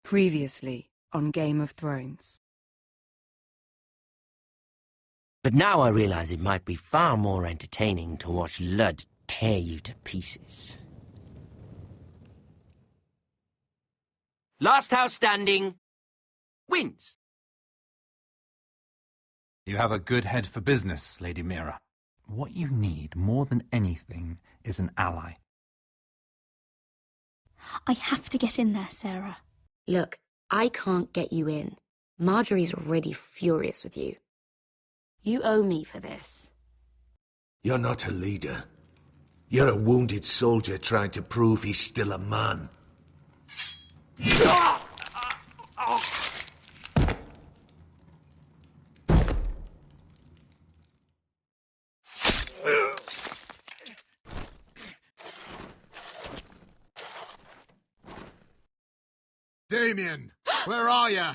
Previously on Game of Thrones. But now I realize it might be far more entertaining to watch Ludd tear you to pieces. Last house standing wins. You have a good head for business, Lady Mira. What you need more than anything is an ally. I have to get in there, Sarah. Look, I can't get you in. Marjorie's already furious with you. You owe me for this. You're not a leader. You're a wounded soldier trying to prove he's still a man. Damien, where are you?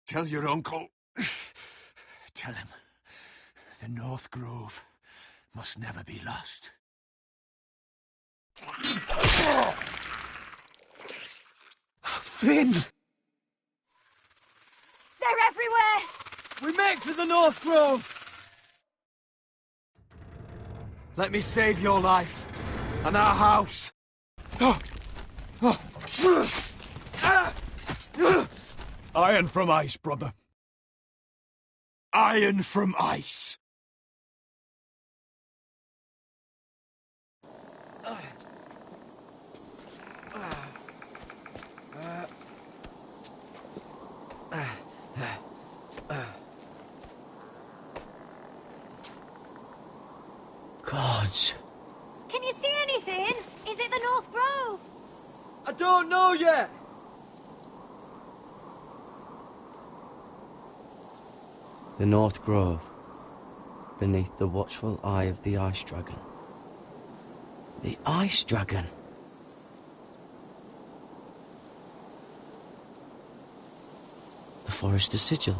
Tell your uncle. Tell him the North Grove must never be lost. Finn! They're everywhere! We make for the North Grove! Let me save your life. And our house. Iron from ice, brother. Iron from ice. Gods. Can you see anything? Is it the North Grove? I don't know yet. The North Grove, beneath the watchful eye of the Ice Dragon. The Ice Dragon? The Forester Sigil.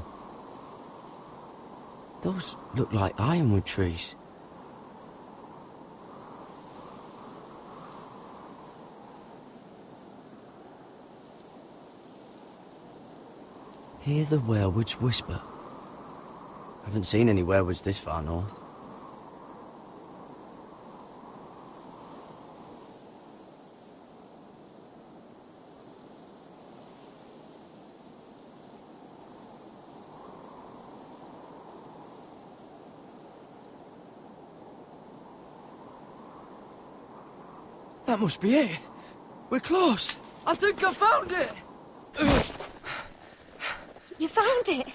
Those look like ironwood trees. Hear the werewood's whisper. Haven't seen any werewoods this far north. That must be it. We're close. I think I found it. You found it?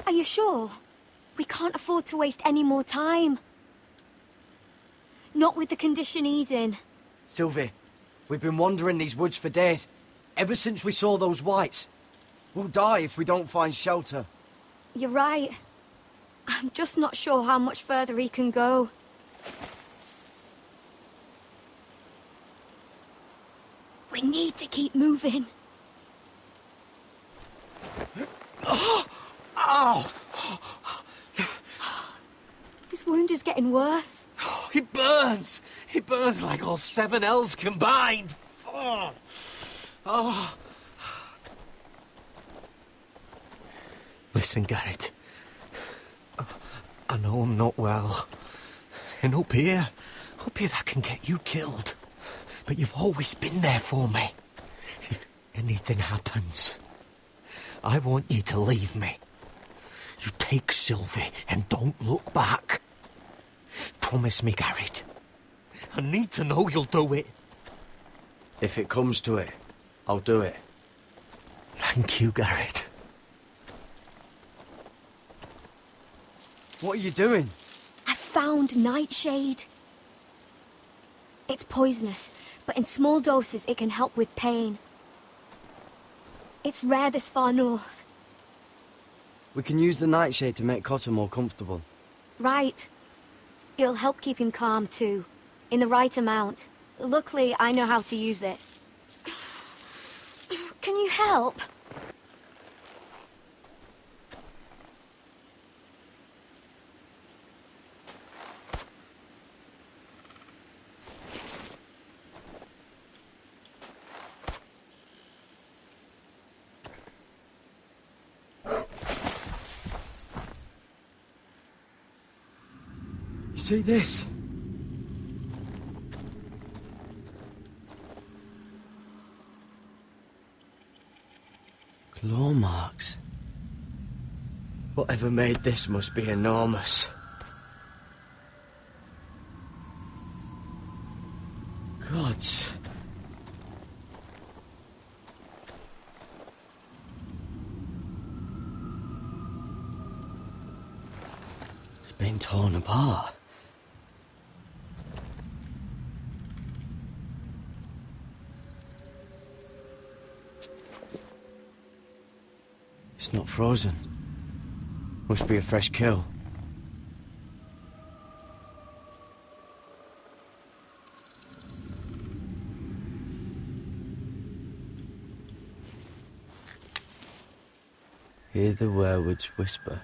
Are you sure? We can't afford to waste any more time. Not with the condition he's in. Sylvie, we've been wandering these woods for days. Ever since we saw those whites. We'll die if we don't find shelter. You're right. I'm just not sure how much further he can go. We need to keep moving. Ow! His wound is getting worse. He burns! He burns like all 7 L's combined! Oh. Listen, Garrett. I know I'm not well. And up here that can get you killed. But you've always been there for me. If anything happens, I want you to leave me. You take Sylvie and don't look back. Promise me, Garrett. I need to know you'll do it. If it comes to it, I'll do it. Thank you, Garrett. What are you doing? I found Nightshade. It's poisonous, but in small doses it can help with pain. It's rare this far north. We can use the nightshade to make Cotter more comfortable. Right. It'll help keep him calm too, in the right amount. Luckily, I know how to use it. Can you help? See this? Claw marks. Whatever made this must be enormous. Gods. It's been torn apart. It's not frozen. Must be a fresh kill. Hear the werewood's whisper.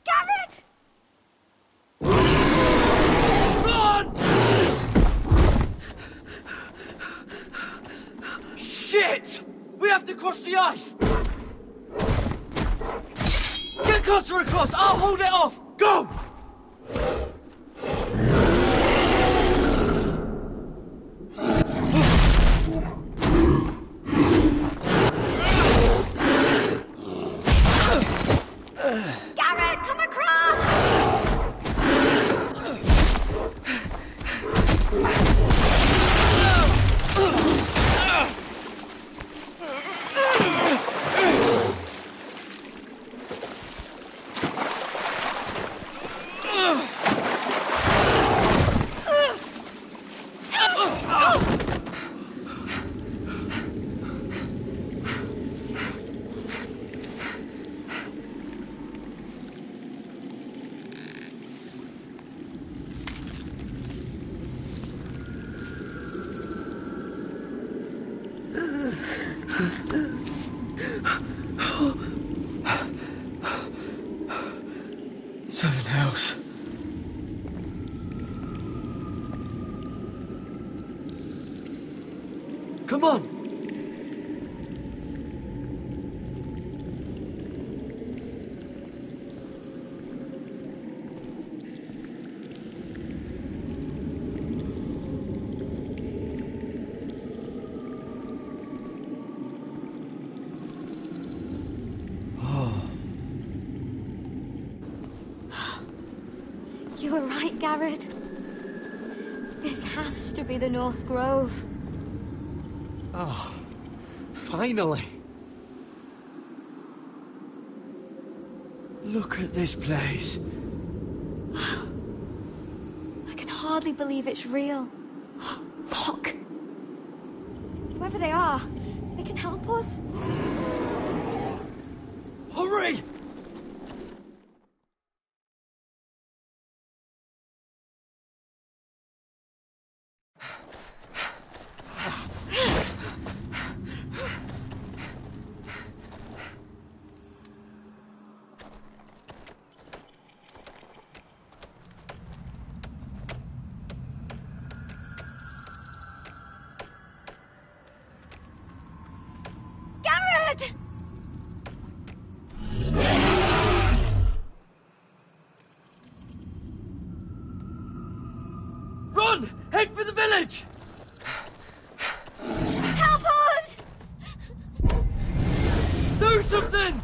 Garrett! Run! Shit! We have to cross the ice! Get Cotter across! I'll hold it off! Go! Garrett, come across! Seven Hells. Come on! You were right, Garrett. This has to be the North Grove. Oh, finally. Look at this place. I can hardly believe it's real. Look! Whoever they are, they can help us. Hurry! Garrett! Run! Head for the village! Help us! Do something!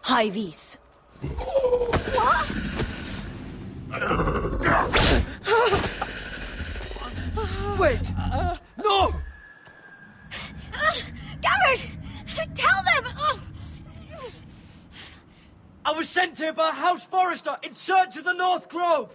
High vis. Wait! No! Garrett! Tell them! I was sent here by House Forrester in search of the North Grove!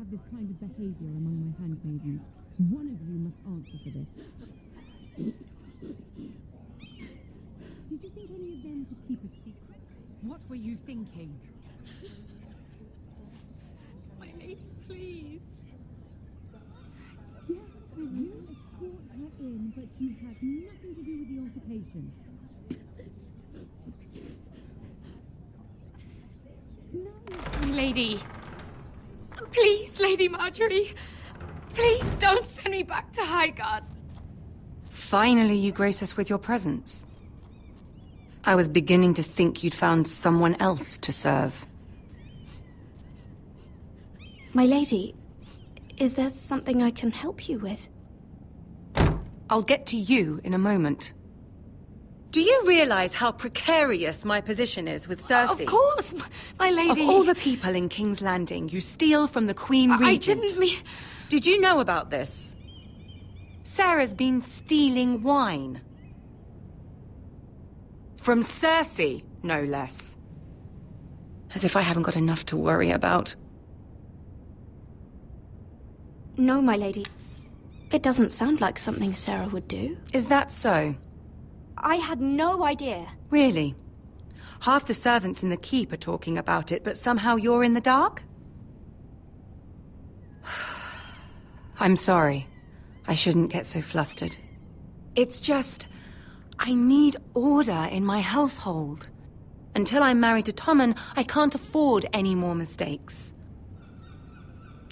have this kind of behaviour among my handmaidens. One of you must answer for this. Did you think any of them could keep a secret? What were you thinking? My lady, please. Yes, I will escort her in, but you have nothing to do with the altercation. No. Lady. Please, Lady Marjorie. Please don't send me back to Highgarden. Finally, you grace us with your presence. I was beginning to think you'd found someone else to serve. My lady, is there something I can help you with? I'll get to you in a moment. Do you realize how precarious my position is with Cersei? Of course, my lady. Of all the people in King's Landing, you steal from the Queen Regent. I didn't mean... Did you know about this? Sarah's been stealing wine. From Cersei, no less. As if I haven't got enough to worry about. No, my lady. It doesn't sound like something Sarah would do. Is that so? I had no idea. Really? Half the servants in the keep are talking about it, but somehow you're in the dark? I'm sorry. I shouldn't get so flustered. It's just... I need order in my household. Until I'm married to Tommen, I can't afford any more mistakes.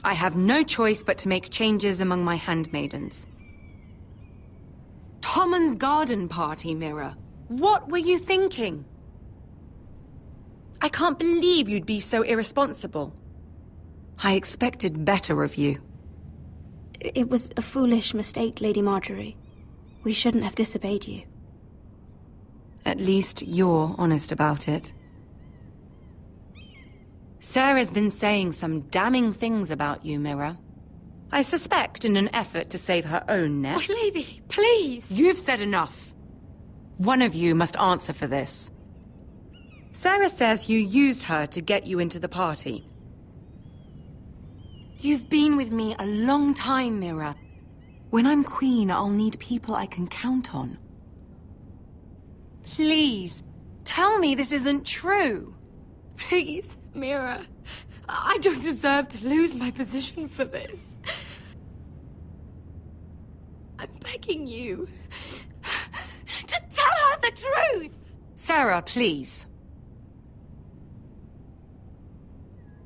I have no choice but to make changes among my handmaidens. Tommen's garden party, Mira. What were you thinking? I can't believe you'd be so irresponsible. I expected better of you. It was a foolish mistake, Lady Marjorie. We shouldn't have disobeyed you. At least you're honest about it. Sarah's been saying some damning things about you, Mira. I suspect in an effort to save her own neck. My lady, please! You've said enough. One of you must answer for this. Sarah says you used her to get you into the party. You've been with me a long time, Mira. When I'm queen, I'll need people I can count on. Please, tell me this isn't true. Please, Mira. I don't deserve to lose my position for this. I'm begging you to tell her the truth! Sarah, please.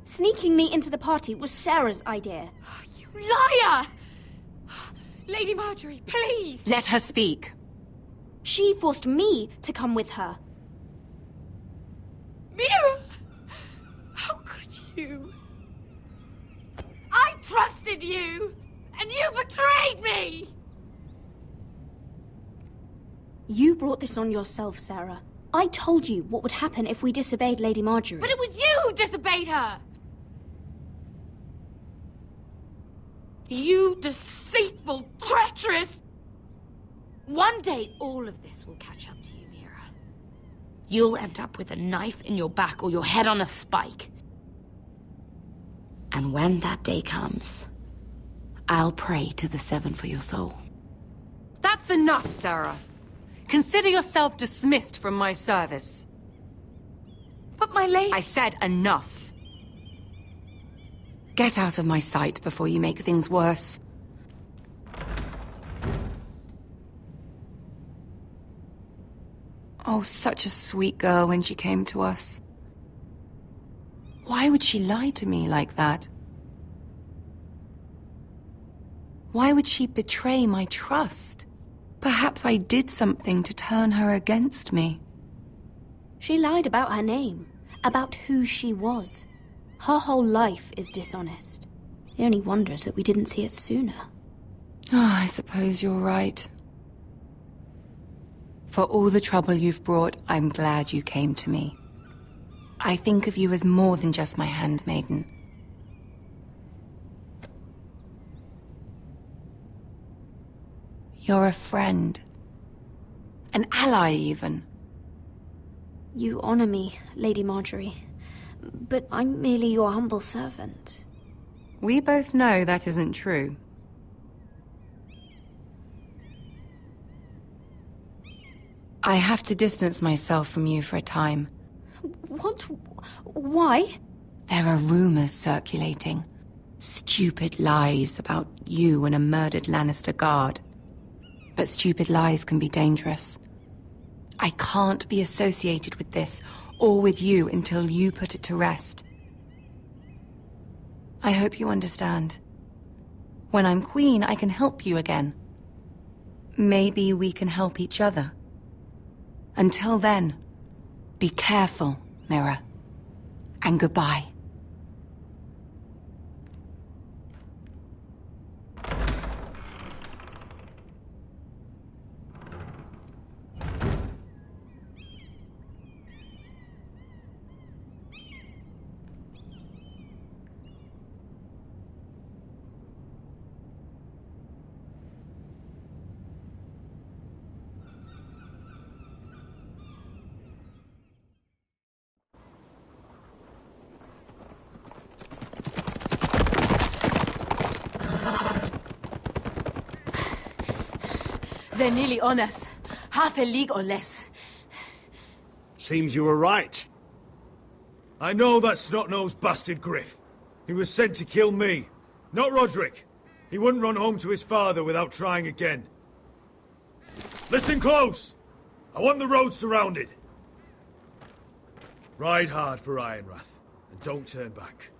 Sneaking me into the party was Sarah's idea. You liar! Lady Marjorie, please! Let her speak. She forced me to come with her. Mira! How could you? I trusted you! And you betrayed me! You brought this on yourself, Sarah. I told you what would happen if we disobeyed Lady Marjorie. But it was you who disobeyed her! You deceitful, treacherous... One day, all of this will catch up to you, Mira. You'll end up with a knife in your back or your head on a spike. And when that day comes, I'll pray to the Seven for your soul. That's enough, Sarah. Consider yourself dismissed from my service. But my lady... I said enough. Get out of my sight before you make things worse. Oh, such a sweet girl when she came to us. Why would she lie to me like that? Why would she betray my trust? Perhaps I did something to turn her against me. She lied about her name, about who she was. Her whole life is dishonest. The only wonder is that we didn't see it sooner. Oh, I suppose you're right. For all the trouble you've brought, I'm glad you came to me. I think of you as more than just my handmaiden. You're a friend. An ally, even. You honor me, Lady Marjorie. But I'm merely your humble servant. We both know that isn't true. I have to distance myself from you for a time. What? Why? There are rumors circulating. Stupid lies about you and a murdered Lannister guard. But stupid lies can be dangerous. I can't be associated with this, or with you, until you put it to rest. I hope you understand. When I'm queen, I can help you again. Maybe we can help each other. Until then, be careful, Mira. And goodbye. They're nearly on us. Half a league or less. Seems you were right. I know that snot-nosed bastard Griff. He was sent to kill me, not Roderick. He wouldn't run home to his father without trying again. Listen close! I want the road surrounded. Ride hard for Ironrath, and don't turn back.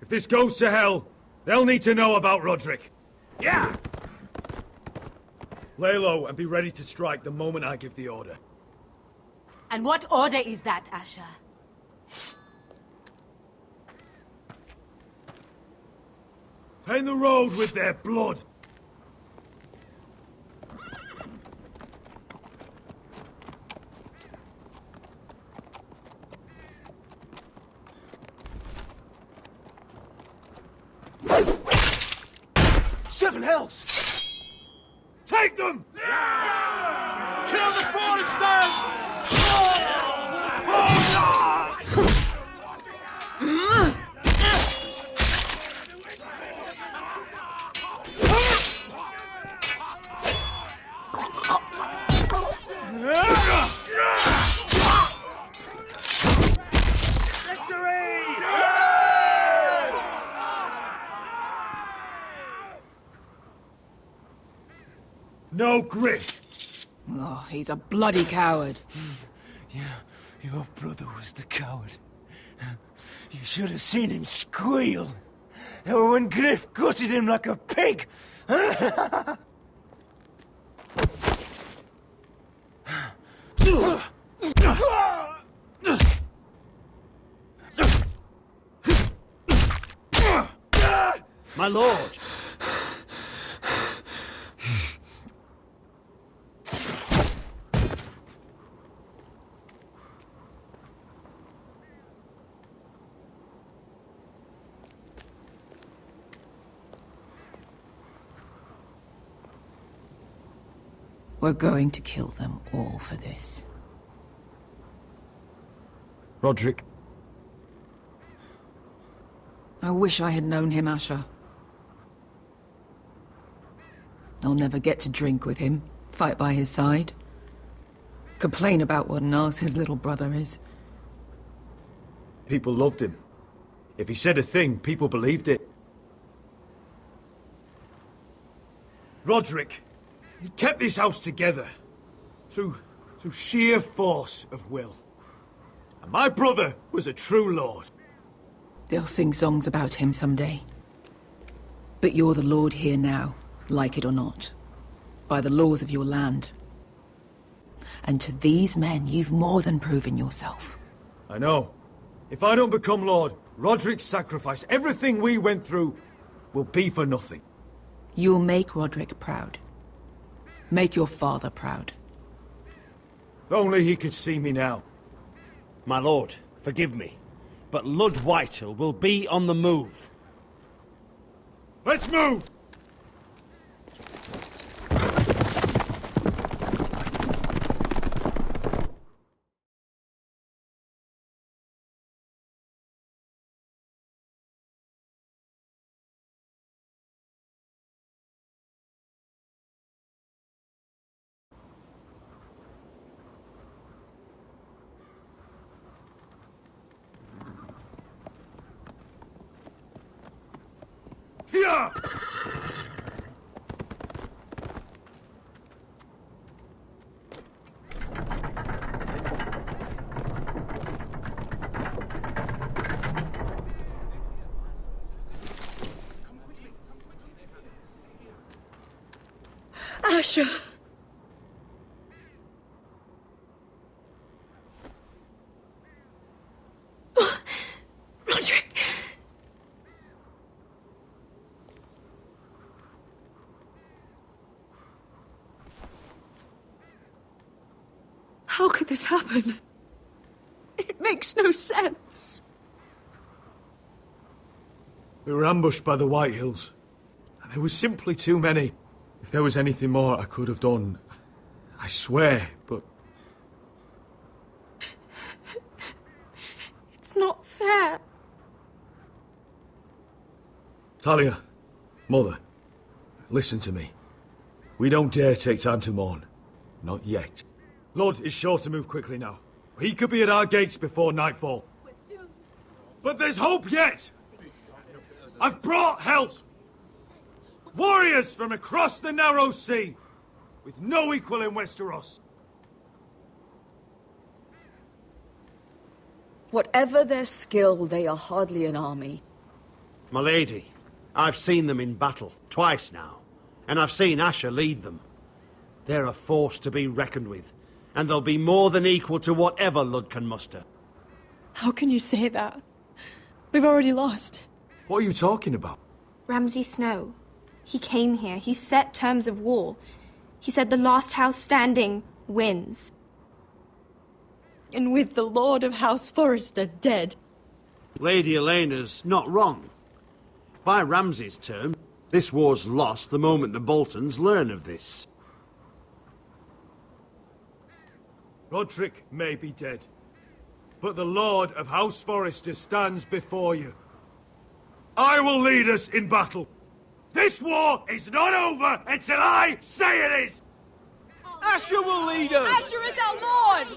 If this goes to hell, they'll need to know about Roderick. Yeah! Lay low and be ready to strike the moment I give the order. And what order is that, Asher? Paint the road with their blood. Seven hells! Take them! Kill the Foresters! No Griff! Oh, he's a bloody coward. Yeah, your brother was the coward. You should have seen him squeal. When Griff gutted him like a pig. My lord! We're going to kill them all for this. Roderick. I wish I had known him, Asher. I'll never get to drink with him, fight by his side, complain about what an arse his little brother is. People loved him. If he said a thing, people believed it. Roderick, he kept this house together through sheer force of will. And my brother was a true lord. They'll sing songs about him someday. But you're the lord here now, like it or not, by the laws of your land. And to these men, you've more than proven yourself. I know. If I don't become lord, Roderick's sacrifice, everything we went through, will be for nothing. You'll make Roderick proud. Make your father proud. If only he could see me now. My lord, forgive me, but Lud Whitehill will be on the move. Let's move! Asher! Asher! Roderick! How could this happen? It makes no sense. We were ambushed by the Whitehills, and there was simply too many. If there was anything more I could have done, I swear, but... It's not fair. Talia, Mother, listen to me. We don't dare take time to mourn. Not yet. Lord is sure to move quickly now. He could be at our gates before nightfall. But there's hope yet! I've brought help! Warriors from across the narrow sea, with no equal in Westeros. Whatever their skill, they are hardly an army. My lady, I've seen them in battle, twice now, and I've seen Asher lead them. They're a force to be reckoned with, and they'll be more than equal to whatever Lud can muster. How can you say that? We've already lost. What are you talking about? Ramsay Snow. He came here. He set terms of war. He said the last house standing wins. And with the Lord of House Forrester dead. Lady Elena's not wrong. By Ramsay's term, this war's lost the moment the Boltons learn of this. Roderick may be dead, but the Lord of House Forrester stands before you. I will lead us in battle. This war is not over until I say it is! Asher will lead us! Asher is our Lord!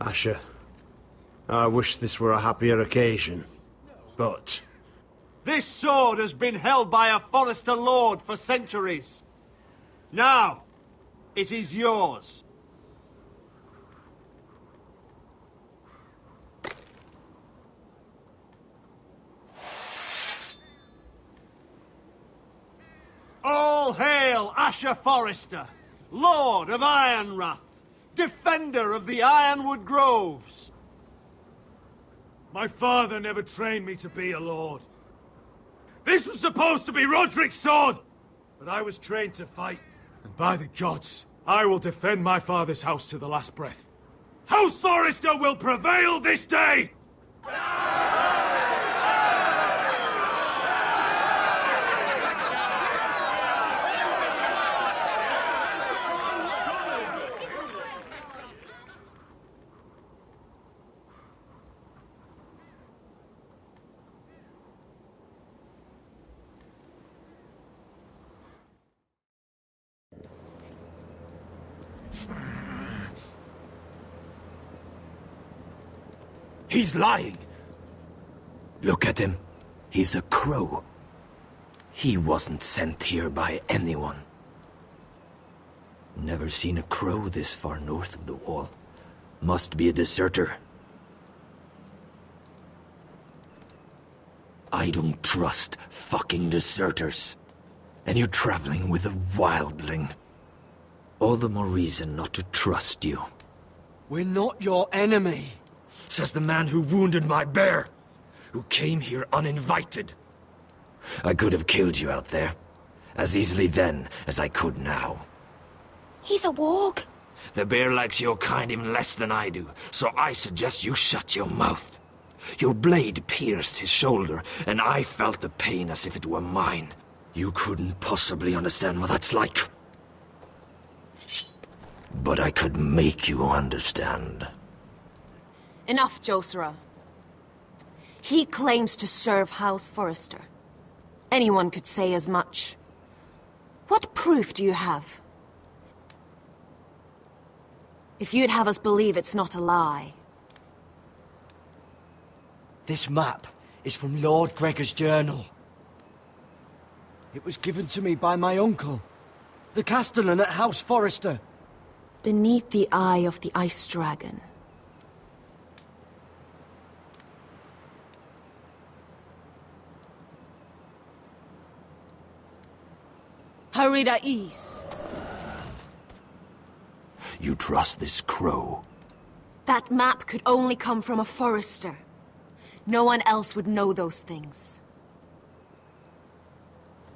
Asher, I wish this were a happier occasion, but... This sword has been held by a Forrester Lord for centuries. Now, it is yours. All hail Asher Forrester, Lord of Ironrath, defender of the Ironwood Groves. My father never trained me to be a lord. This was supposed to be Roderick's sword, but I was trained to fight. And by the gods, I will defend my father's house to the last breath. House Forrester will prevail this day! He's lying. Look at him. He's a crow. He wasn't sent here by anyone. Never seen a crow this far north of the wall. Must be a deserter. I don't trust fucking deserters. And you're traveling with a wildling. All the more reason not to trust you. We're not your enemy. Says the man who wounded my bear, who came here uninvited. I could have killed you out there, as easily then as I could now. He's a warg. The bear likes your kind even less than I do, so I suggest you shut your mouth. Your blade pierced his shoulder, and I felt the pain as if it were mine. You couldn't possibly understand what that's like. But I could make you understand. Enough, Josera. He claims to serve House Forrester. Anyone could say as much. What proof do you have? If you'd have us believe it's not a lie. This map is from Lord Gregor's journal. It was given to me by my uncle, the castellan at House Forrester. Beneath the eye of the Ice Dragon. Harida East. You trust this crow? That map could only come from a Forrester. No one else would know those things.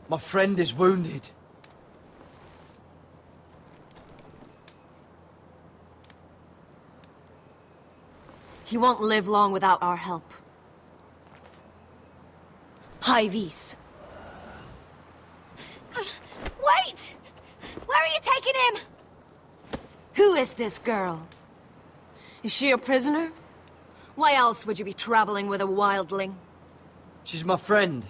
My friend is wounded. He won't live long without our help. High Vis. Wait! Where are you taking him? Who is this girl? Is she a prisoner? Why else would you be traveling with a wildling? She's my friend.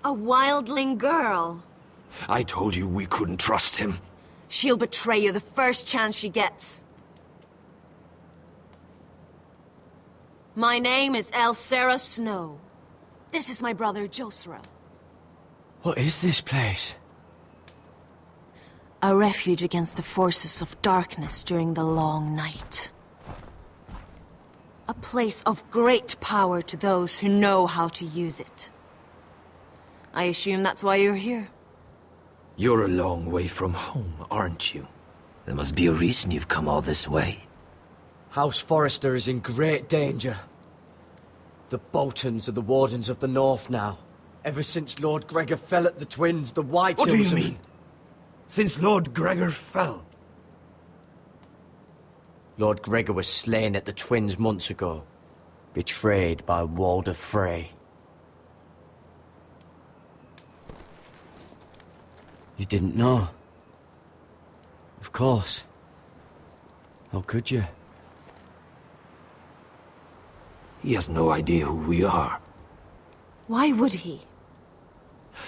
A wildling girl? I told you we couldn't trust him. She'll betray you the first chance she gets. My name is Elsera Snow. This is my brother Josra. What is this place? A refuge against the forces of darkness during the long night. A place of great power to those who know how to use it. I assume that's why you're here. You're a long way from home, aren't you? There must be a reason you've come all this way. House Forrester is in great danger. The Boltons are the Wardens of the North now. Ever since Lord Gregor fell at the Twins, the White What do Hills you mean? Since Lord Gregor fell? Lord Gregor was slain at the Twins months ago, betrayed by Walder Frey. You didn't know? Of course. How could you? He has no idea who we are. Why would he?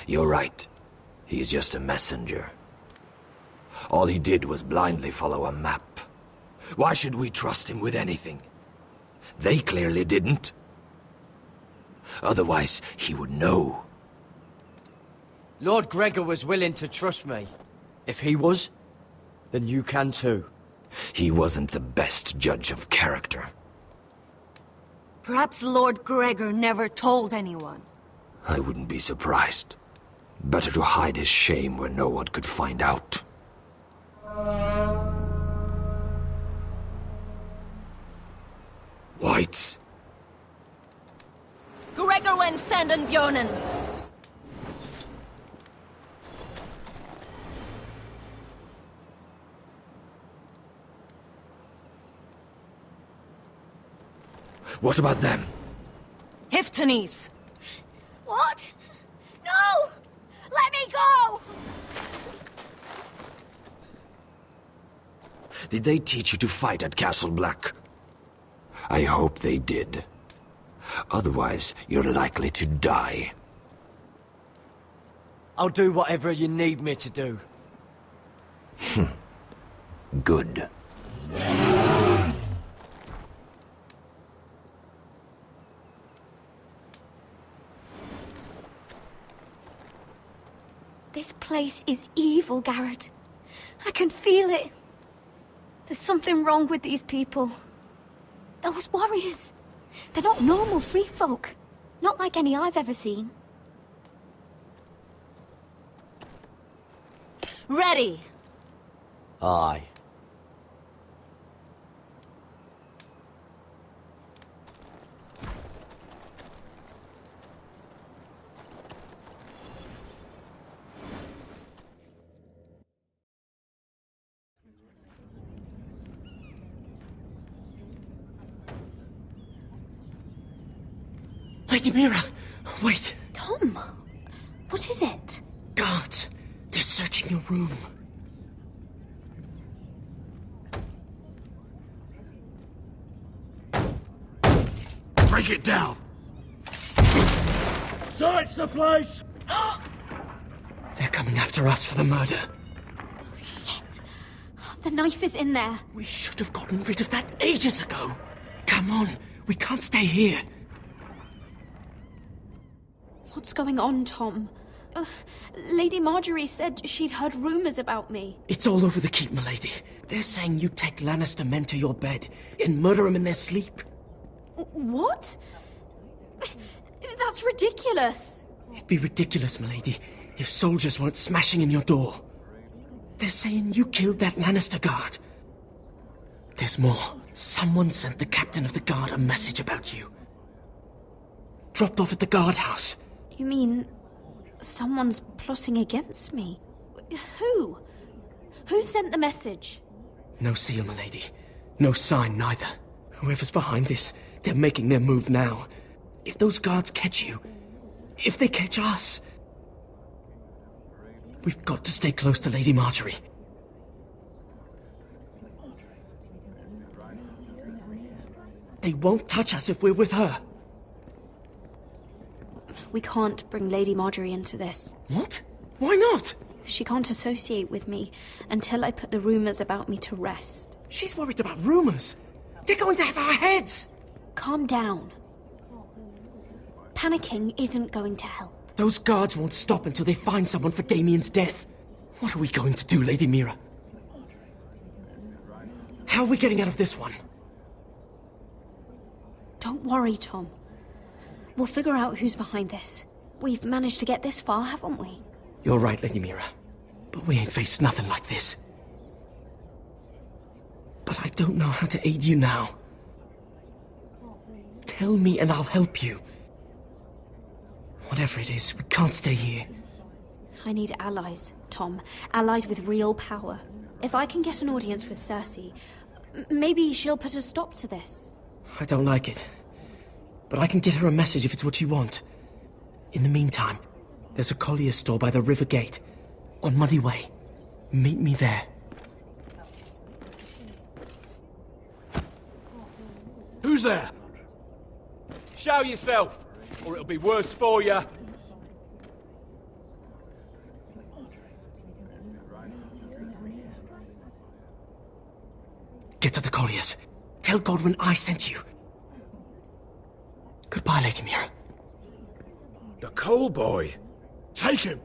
You're right. He's just a messenger. All he did was blindly follow a map. Why should we trust him with anything? They clearly didn't. Otherwise, he would know. Lord Gregor was willing to trust me. If he was, then you can too. He wasn't the best judge of character. Perhaps Lord Gregor never told anyone. I wouldn't be surprised. Better to hide his shame where no one could find out. Whites. Gregor went Sanden Björnen. What about them? Hiftanes. What? No! Let me go! Did they teach you to fight at Castle Black? I hope they did. Otherwise, you're likely to die. I'll do whatever you need me to do. Good. This place is evil, Garrett. I can feel it. There's something wrong with these people. Those warriors. They're not normal free folk. Not like any I've ever seen. Ready. Aye. Lady Mira, wait. Tom, what is it? Guards, they're searching your room. Break it down. Search the place! They're coming after us for the murder. The knife is in there. We should have gotten rid of that ages ago. Come on, we can't stay here. What's going on, Tom? Lady Marjorie said she'd heard rumours about me. It's all over the keep, milady. They're saying you take Lannister men to your bed and murder them in their sleep. What? That's ridiculous. It'd be ridiculous, milady, if soldiers weren't smashing in your door. They're saying you killed that Lannister guard. There's more. Someone sent the captain of the guard a message about you. Dropped off at the guardhouse. You mean someone's plotting against me? Who? Who sent the message? No seal, milady. No sign, neither. Whoever's behind this, they're making their move now. If those guards catch you, if they catch us, we've got to stay close to Lady Marjorie. They won't touch us if we're with her. We can't bring Lady Marjorie into this. What? Why not? She can't associate with me until I put the rumours about me to rest. She's worried about rumours. They're going to have our heads. Calm down. Panicking isn't going to help. Those guards won't stop until they find someone for Damien's death. What are we going to do, Lady Mira? How are we getting out of this one? Don't worry, Tom. We'll figure out who's behind this. We've managed to get this far, haven't we? You're right, Lady Mira. But we ain't faced nothing like this. But I don't know how to aid you now. Tell me and I'll help you. Whatever it is, we can't stay here. I need allies, Tom. Allies with real power. If I can get an audience with Cersei, maybe she'll put a stop to this. I don't like it. But I can get her a message if it's what you want. In the meantime, there's a collier store by the river gate, on Muddy Way. Meet me there. Who's there? Show yourself, or it'll be worse for you. Get to the colliers. Tell Godwyn I sent you. Goodbye, Lady Mira. The Cole boy. Take him.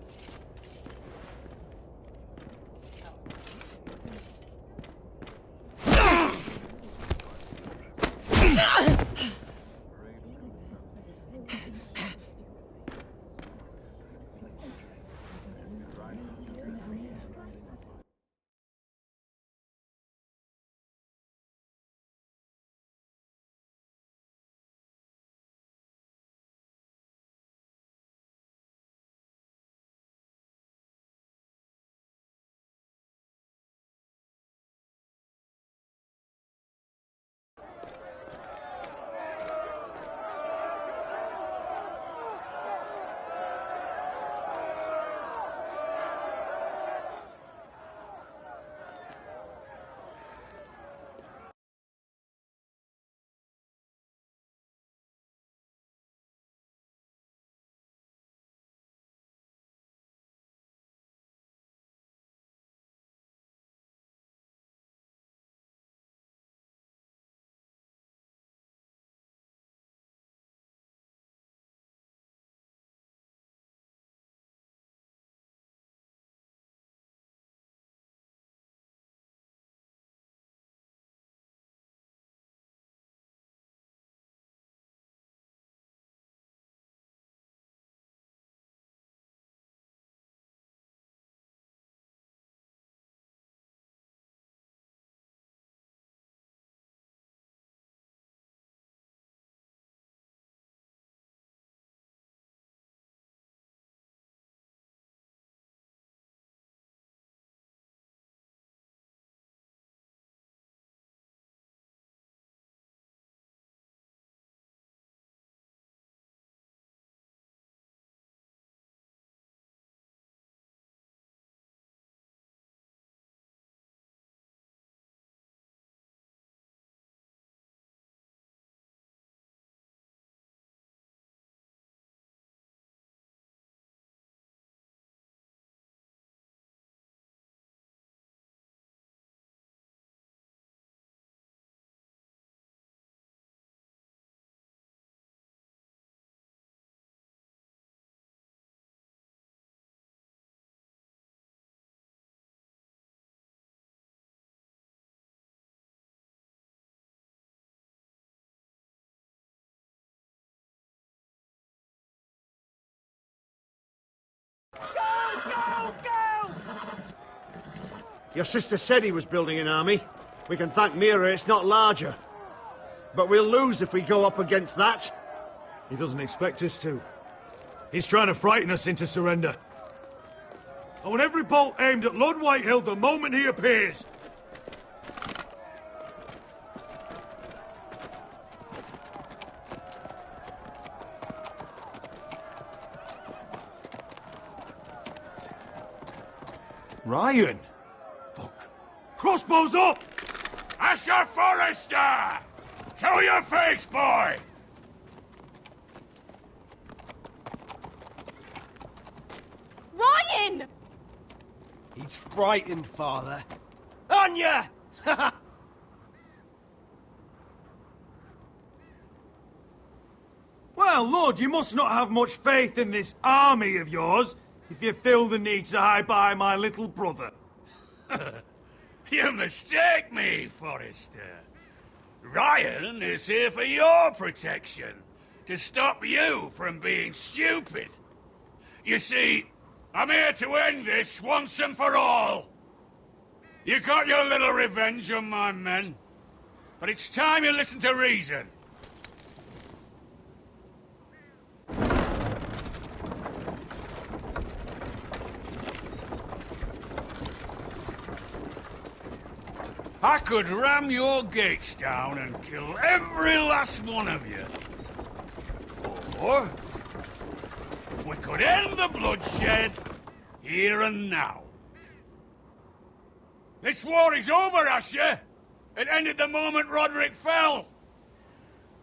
Your sister said he was building an army. We can thank Mira it's not larger. But we'll lose if we go up against that. He doesn't expect us to. He's trying to frighten us into surrender. I want every bolt aimed at Lord Whitehill the moment he appears. Ryan! Fuck. Crossbows up! Asher Forrester! Show your face, boy! Ryan! He's frightened, Father. Anya! Well, Lord, you must not have much faith in this army of yours if you feel the need to hide behind my little brother. You mistake me, Forrester. Ryan is here for your protection, to stop you from being stupid. You see, I'm here to end this once and for all. You got your little revenge on my men, but it's time you listen to reason. I could ram your gates down and kill every last one of you. Or we could end the bloodshed here and now. This war is over, Asher. It ended the moment Roderick fell.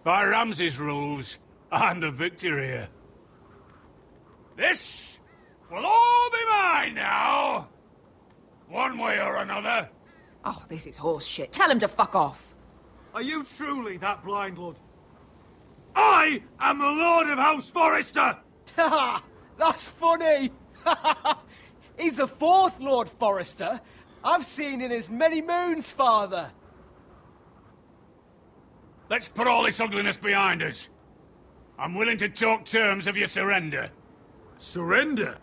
By Ramsay's rules, I'm the victor here. This will all be mine now. One way or another. Oh, this is horse shit. Tell him to fuck off. Are you truly that blind, Lord? I am the Lord of House Forrester! Ha! That's funny! He's the fourth Lord Forrester I've seen in as many moons, Father. Let's put all this ugliness behind us. I'm willing to talk terms of your surrender. Surrender?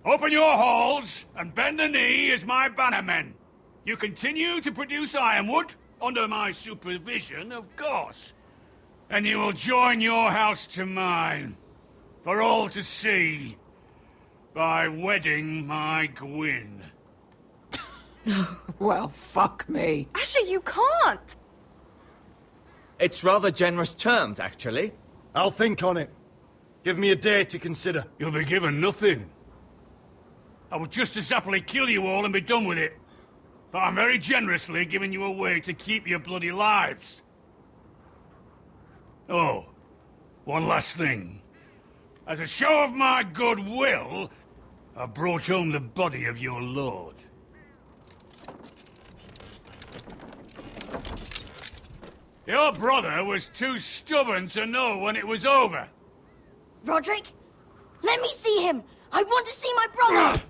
Open your halls and bend the knee as my bannermen. You continue to produce ironwood, under my supervision, of course. And you will join your house to mine, for all to see, by wedding my Gwyn. Well, fuck me. Asher, you can't! It's rather generous terms, actually. I'll think on it. Give me a day to consider. You'll be given nothing. I would just as happily kill you all and be done with it. But I'm very generously giving you a way to keep your bloody lives. Oh, one last thing. As a show of my goodwill, I've brought home the body of your lord. Your brother was too stubborn to know when it was over. Roderick, let me see him. I want to see my brother.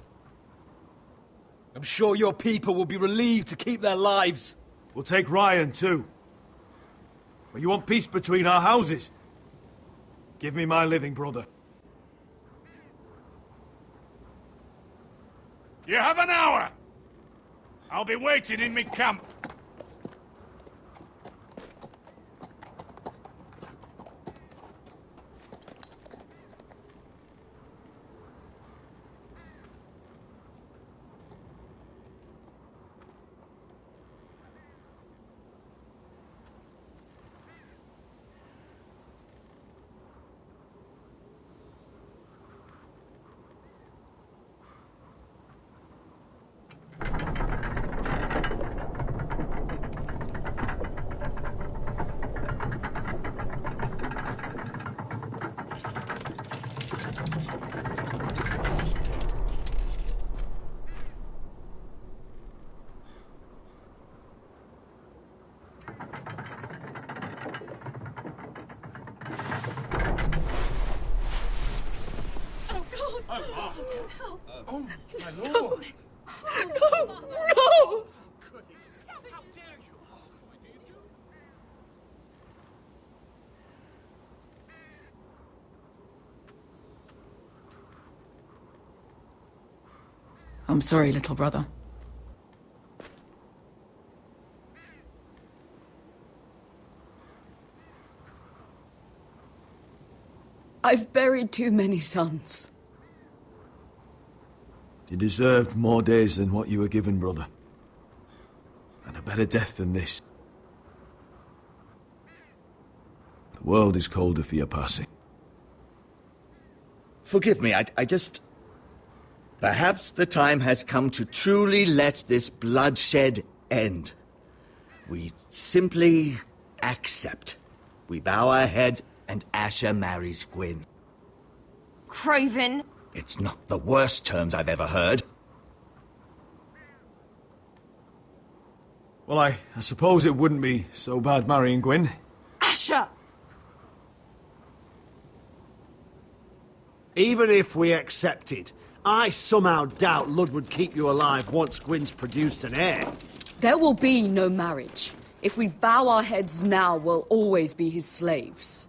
I'm sure your people will be relieved to keep their lives. We'll take Ryan, too. But you want peace between our houses? Give me my living brother. You have an hour. I'll be waiting in my camp. Oh, my lord! No! No! I'm sorry, little brother. I've buried too many sons. You deserved more days than what you were given, brother. And a better death than this. The world is colder for your passing. Forgive me, I just... Perhaps the time has come to truly let this bloodshed end. We simply accept. We bow our heads and Asher marries Gwyn. Craven! It's not the worst terms I've ever heard. Well, I suppose it wouldn't be so bad marrying Gwyn. Asher! Even if we accepted, I somehow doubt Ludd would keep you alive once Gwyn's produced an heir. There will be no marriage. If we bow our heads now, we'll always be his slaves.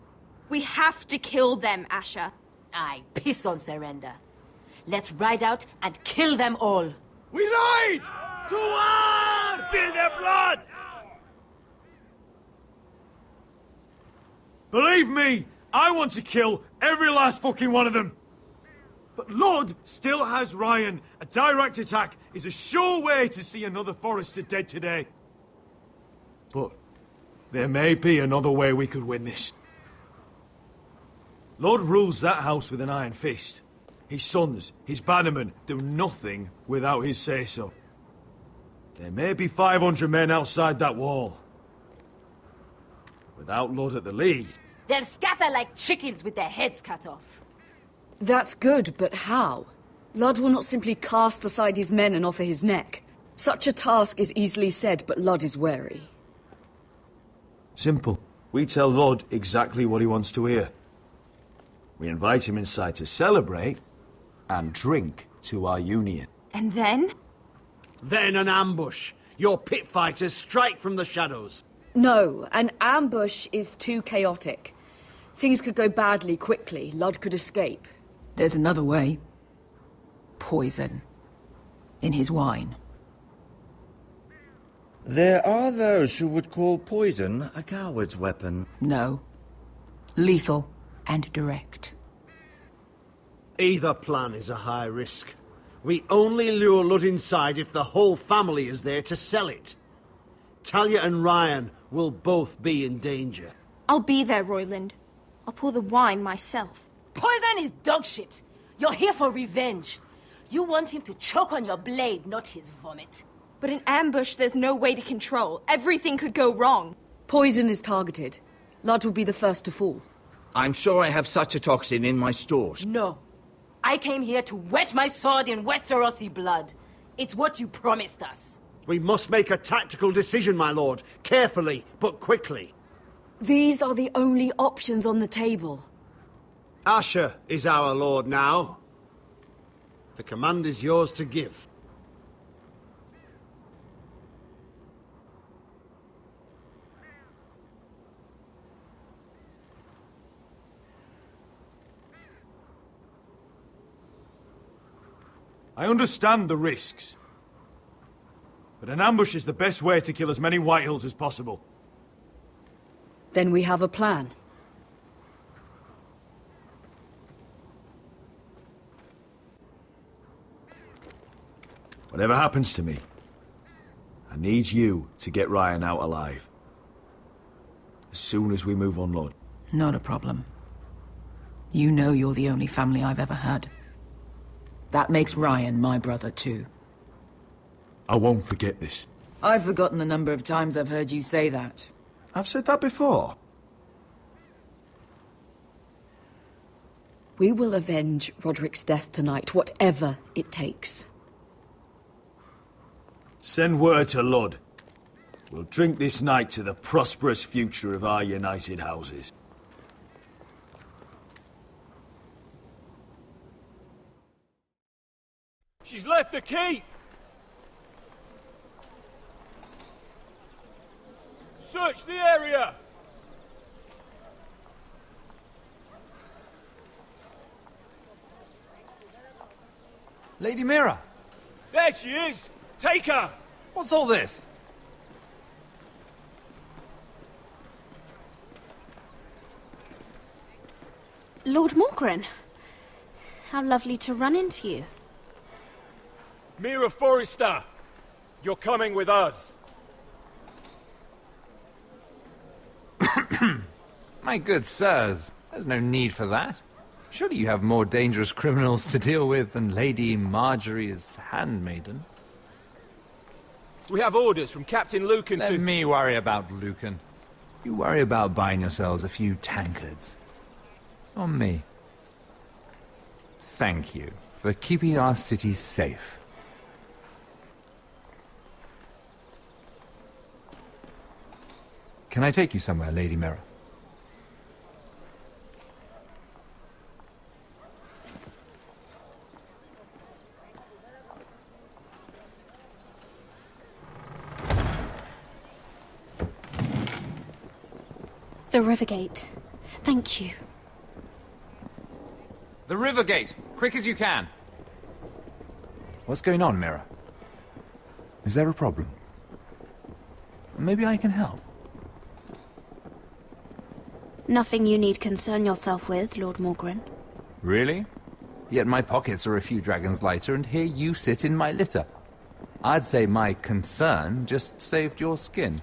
We have to kill them, Asher. Aye, piss on surrender. Let's ride out and kill them all. We ride! To arms! Spill their blood! Believe me, I want to kill every last fucking one of them. But Ludd still has Ryan. A direct attack is a sure way to see another Forrester dead today. But there may be another way we could win this. Ludd rules that house with an iron fist. His sons, his bannermen, do nothing without his say-so. There may be 500 men outside that wall. Without Ludd at the lead... They'll scatter like chickens with their heads cut off. That's good, but how? Ludd will not simply cast aside his men and offer his neck. Such a task is easily said, but Ludd is wary. Simple. We tell Ludd exactly what he wants to hear. We invite him inside to celebrate and drink to our union. And then? Then an ambush. Your pit fighters strike from the shadows. No, an ambush is too chaotic. Things could go badly quickly. Ludd could escape. There's another way. Poison. In his wine. There are those who would call poison a coward's weapon. No. Lethal and direct. Either plan is a high risk. We only lure Ludd inside if the whole family is there to sell it. Talia and Ryan will both be in danger. I'll be there, Royland. I'll pour the wine myself. Poison is dog shit. You're here for revenge. You want him to choke on your blade, not his vomit. But in ambush, there's no way to control. Everything could go wrong. Poison is targeted. Ludd will be the first to fall. I'm sure I have such a toxin in my stores. No. I came here to wet my sword in Westerosi blood. It's what you promised us. We must make a tactical decision, my lord. Carefully, but quickly. These are the only options on the table. Asher is our lord now. The command is yours to give. I understand the risks. But an ambush is the best way to kill as many Whitehills as possible. Then we have a plan. Whatever happens to me, I need you to get Ryan out alive. As soon as we move on Ludd. Not a problem. You know you're the only family I've ever had. That makes Ryan my brother too. I won't forget this. I've forgotten the number of times I've heard you say that. I've said that before. We will avenge Roderick's death tonight, whatever it takes. Send word to Ludd. We'll drink this night to the prosperous future of our united houses. She's left the keep! Search the area! Lady Mira! There she is! Take her! What's all this? Lord Morgren. How lovely to run into you. Mira Forrester! You're coming with us. My good sirs, there's no need for that. Surely you have more dangerous criminals to deal with than Lady Marjorie's handmaiden. We have orders from Captain Lucan to... Let me worry about Lucan. You worry about buying yourselves a few tankards. On me. Thank you for keeping our city safe. Can I take you somewhere, Lady Mira? The Rivergate. Thank you. The Rivergate! Quick as you can! What's going on, Mira? Is there a problem? Maybe I can help. Nothing you need concern yourself with, Lord Morgren. Really? Yet my pockets are a few dragons lighter, and here you sit in my litter. I'd say my concern just saved your skin.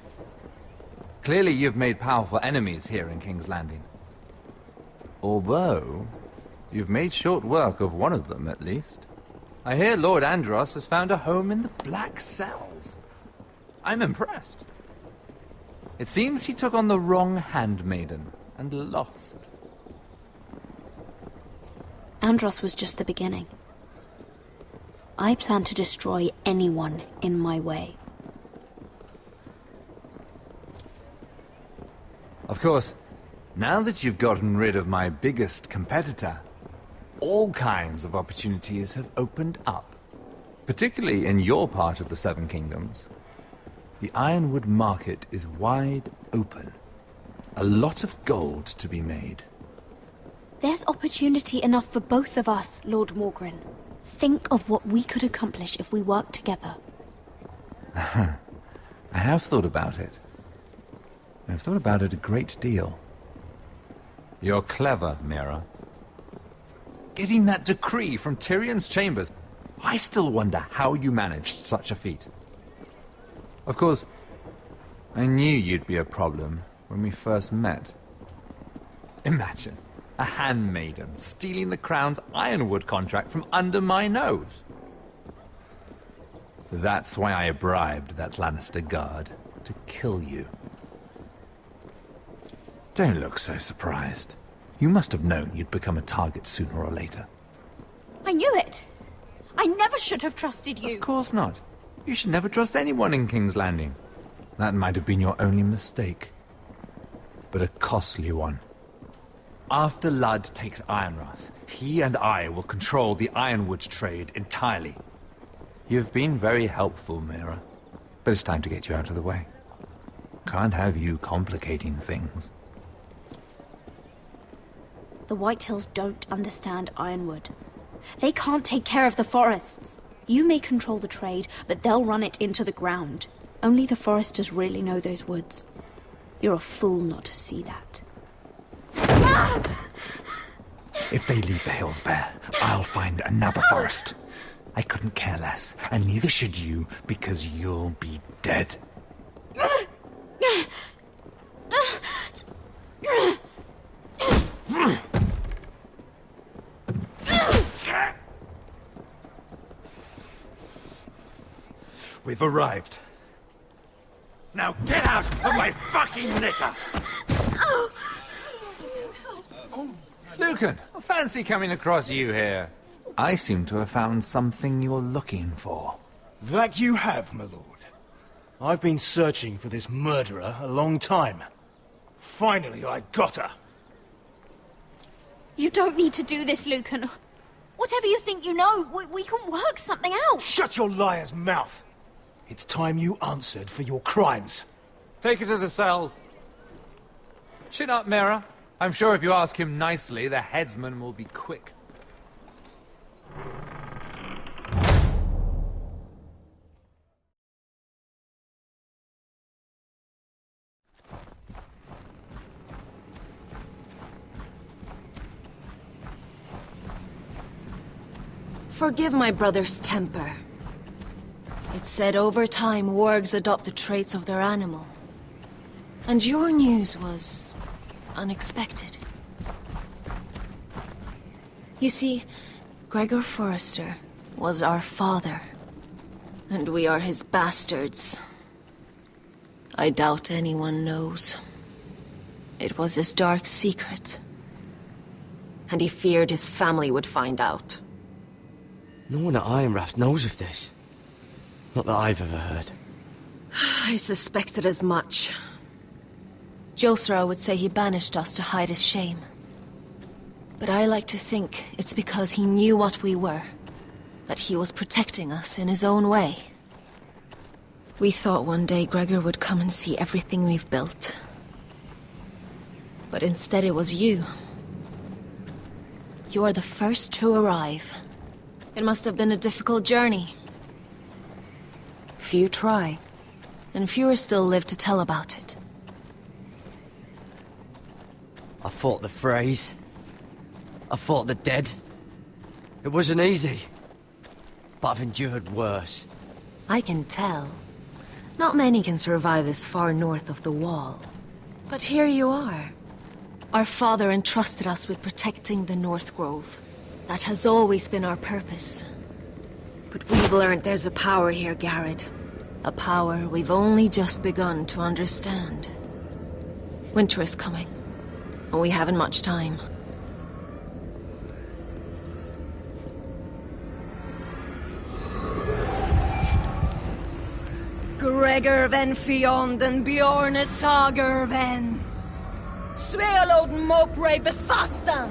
Clearly you've made powerful enemies here in King's Landing. Although, you've made short work of one of them, at least. I hear Lord Andros has found a home in the Black Cells. I'm impressed. It seems he took on the wrong handmaiden and lost. Andros was just the beginning. I plan to destroy anyone in my way. Of course, now that you've gotten rid of my biggest competitor, all kinds of opportunities have opened up. Particularly in your part of the Seven Kingdoms. The Ironwood market is wide open. A lot of gold to be made. There's opportunity enough for both of us, Lord Morgren. Think of what we could accomplish if we worked together. I have thought about it. I've thought about it a great deal. You're clever, Mira. Getting that decree from Tyrion's chambers, I still wonder how you managed such a feat. Of course, I knew you'd be a problem when we first met. Imagine a handmaiden stealing the Crown's Ironwood contract from under my nose. That's why I bribed that Lannister guard to kill you. Don't look so surprised. You must have known you'd become a target sooner or later. I knew it! I never should have trusted you! Of course not. You should never trust anyone in King's Landing. That might have been your only mistake. But a costly one. After Ludd takes Ironrath, he and I will control the Ironwood trade entirely. You've been very helpful, Mira. But it's time to get you out of the way. Can't have you complicating things. The Whitehills don't understand Ironwood. They can't take care of the forests. You may control the trade, but they'll run it into the ground. Only the Foresters really know those woods. You're a fool not to see that. If they leave the hills bare, I'll find another forest. I couldn't care less, and neither should you, because you'll be dead. We've arrived. Now get out of my fucking litter! Lucan, I fancy coming across you here. I seem to have found something you're looking for. That you have, my lord. I've been searching for this murderer a long time. Finally, I've got her. You don't need to do this, Lucan. Whatever you think you know, we can work something out. Shut your liar's mouth! It's time you answered for your crimes. Take her to the cells. Chin up, Mira. I'm sure if you ask him nicely, the headsman will be quick. Forgive my brother's temper. It's said over time wargs adopt the traits of their animal. And your news was unexpected. You see, Gregor Forrester was our father, and we are his bastards. I doubt anyone knows. It was his dark secret, and he feared his family would find out. No one at Ironrath knows of this. Not that I've ever heard. I suspected as much. Josra would say he banished us to hide his shame. But I like to think it's because he knew what we were. That he was protecting us in his own way. We thought one day Gregor would come and see everything we've built. But instead it was you. You are the first to arrive. It must have been a difficult journey. Few try, and fewer still live to tell about it. I fought the Freys. I fought the dead. It wasn't easy. But I've endured worse. I can tell. Not many can survive this far north of the Wall. But here you are. Our father entrusted us with protecting the North Grove. That has always been our purpose. But we've learned there's a power here, Garrett. A power we've only just begun to understand. Winter is coming, and we haven't much time. Gregor ven Fionn Bjorne Sager ven. Svealoden Mopre befastan.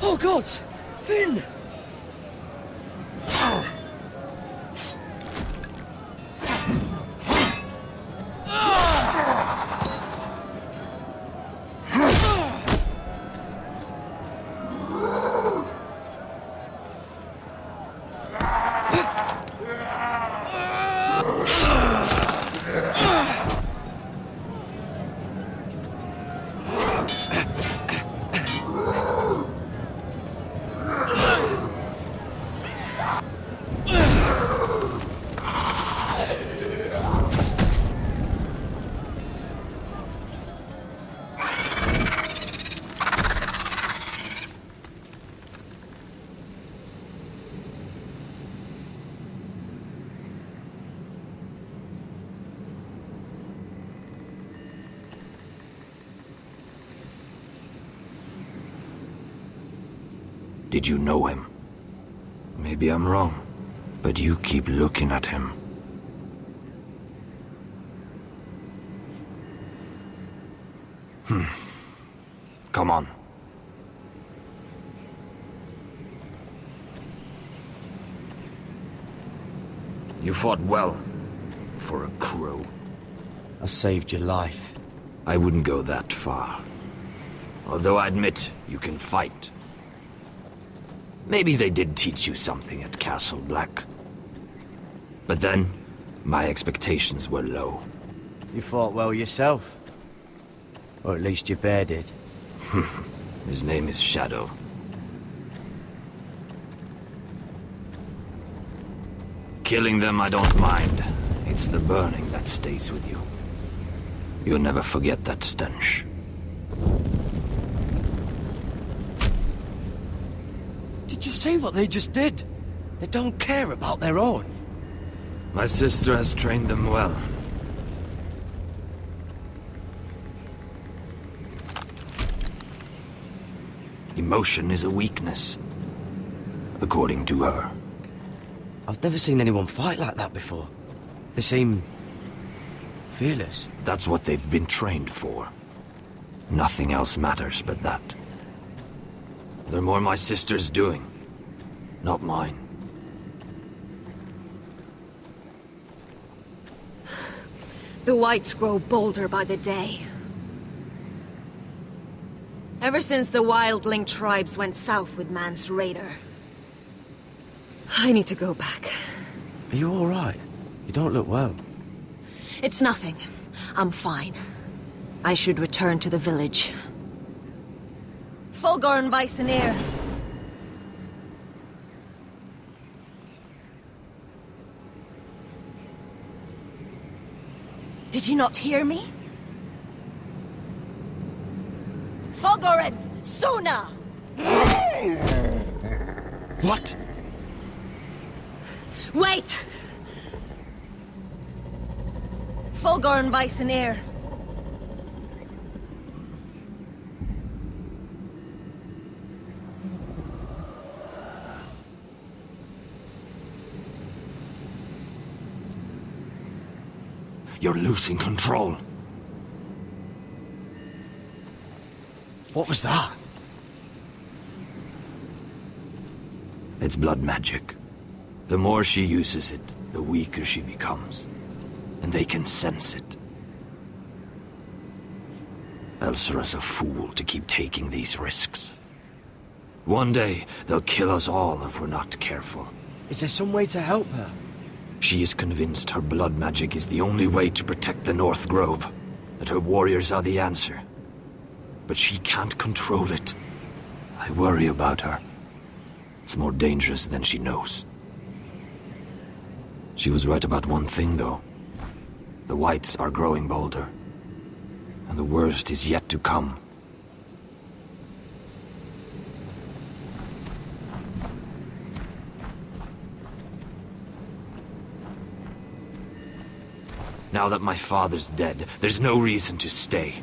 Oh, gods! Finn! Did you know him? Maybe I'm wrong, but you keep looking at him. Come on. You fought well, for a crow. I saved your life. I wouldn't go that far. Although I admit, you can fight. Maybe they did teach you something at Castle Black. But then, my expectations were low. You fought well yourself. Or at least your bear did. His name is Shadow. Killing them I don't mind. It's the burning that stays with you. You'll never forget that stench. Did you see what they just did? They don't care about their own. My sister has trained them well. Emotion is a weakness, according to her. I've never seen anyone fight like that before. They seem fearless. That's what they've been trained for. Nothing else matters but that. They're more my sister's doing, not mine. The Whites grow bolder by the day. Ever since the Wildling tribes went south with Mance Rayder. I need to go back. Are you all right? You don't look well. It's nothing. I'm fine. I should return to the village. Fulgorn Vysenir. Did you not hear me? Fulgorn! Suna! What? Wait! Fulgorn Vysenir. You're losing control. What was that? It's blood magic. The more she uses it, the weaker she becomes. And they can sense it. Elsera's a fool to keep taking these risks. One day, they'll kill us all if we're not careful. Is there some way to help her? She is convinced her blood magic is the only way to protect the North Grove, that her warriors are the answer. But she can't control it. I worry about her. It's more dangerous than she knows. She was right about one thing, though. The Whites are growing bolder. And the worst is yet to come. Now that my father's dead, there's no reason to stay.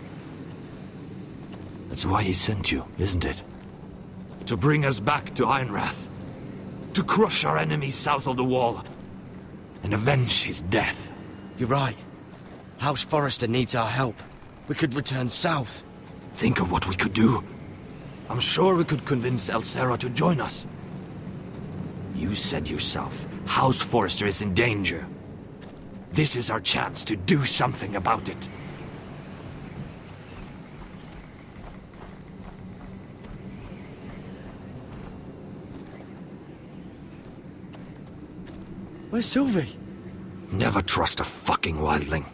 That's why he sent you, isn't it? To bring us back to Ironrath. To crush our enemies south of the Wall. And avenge his death. You're right. House Forrester needs our help. We could return south. Think of what we could do. I'm sure we could convince Elsera to join us. You said yourself, House Forrester is in danger. This is our chance to do something about it. Where's Sylvie? Never trust a fucking wildling.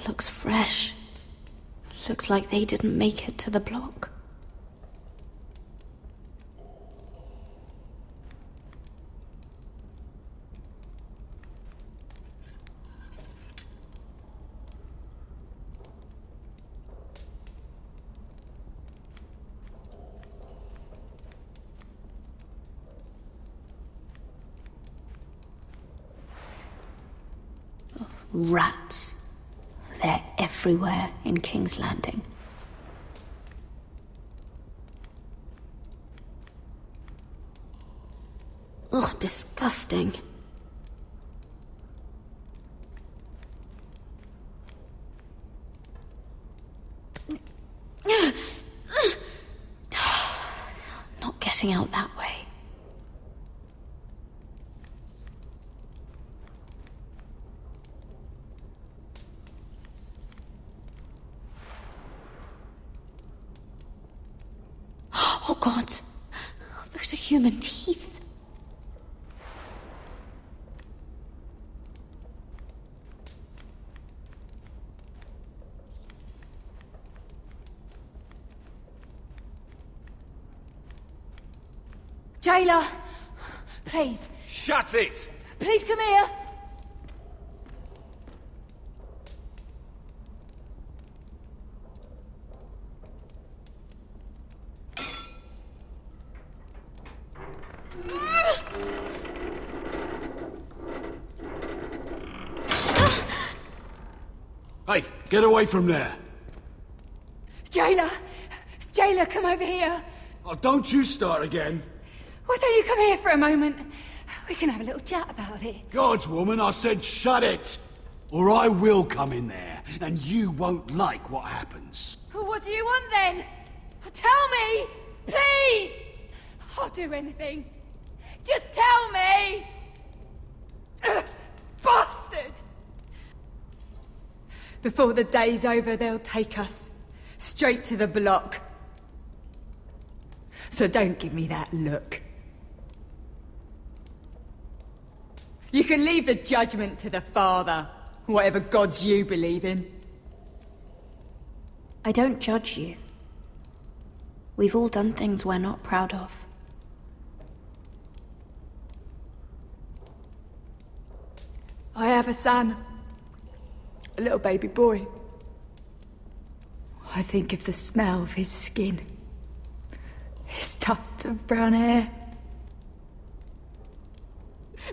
Looks fresh. Looks like they didn't make it to the block. Rats. They're everywhere in King's Landing. Ugh, disgusting. Not getting out that way. Oh God, those are human teeth. Jailer! Please. Shut it! Please come here! Hey, get away from there! Jailer! Jailer, come over here! Oh, don't you start again! Why don't you come here for a moment? We can have a little chat about it. Gods, woman, I said shut it! Or I will come in there, and you won't like what happens. Well, what do you want then? Tell me! Please! I'll do anything. Just tell me! Bastard! Before the day's over, they'll take us straight to the block. So don't give me that look. You can leave the judgment to the Father, whatever gods you believe in. I don't judge you. We've all done things we're not proud of. I have a son. A little baby boy. I think of the smell of his skin. His tuft of brown hair.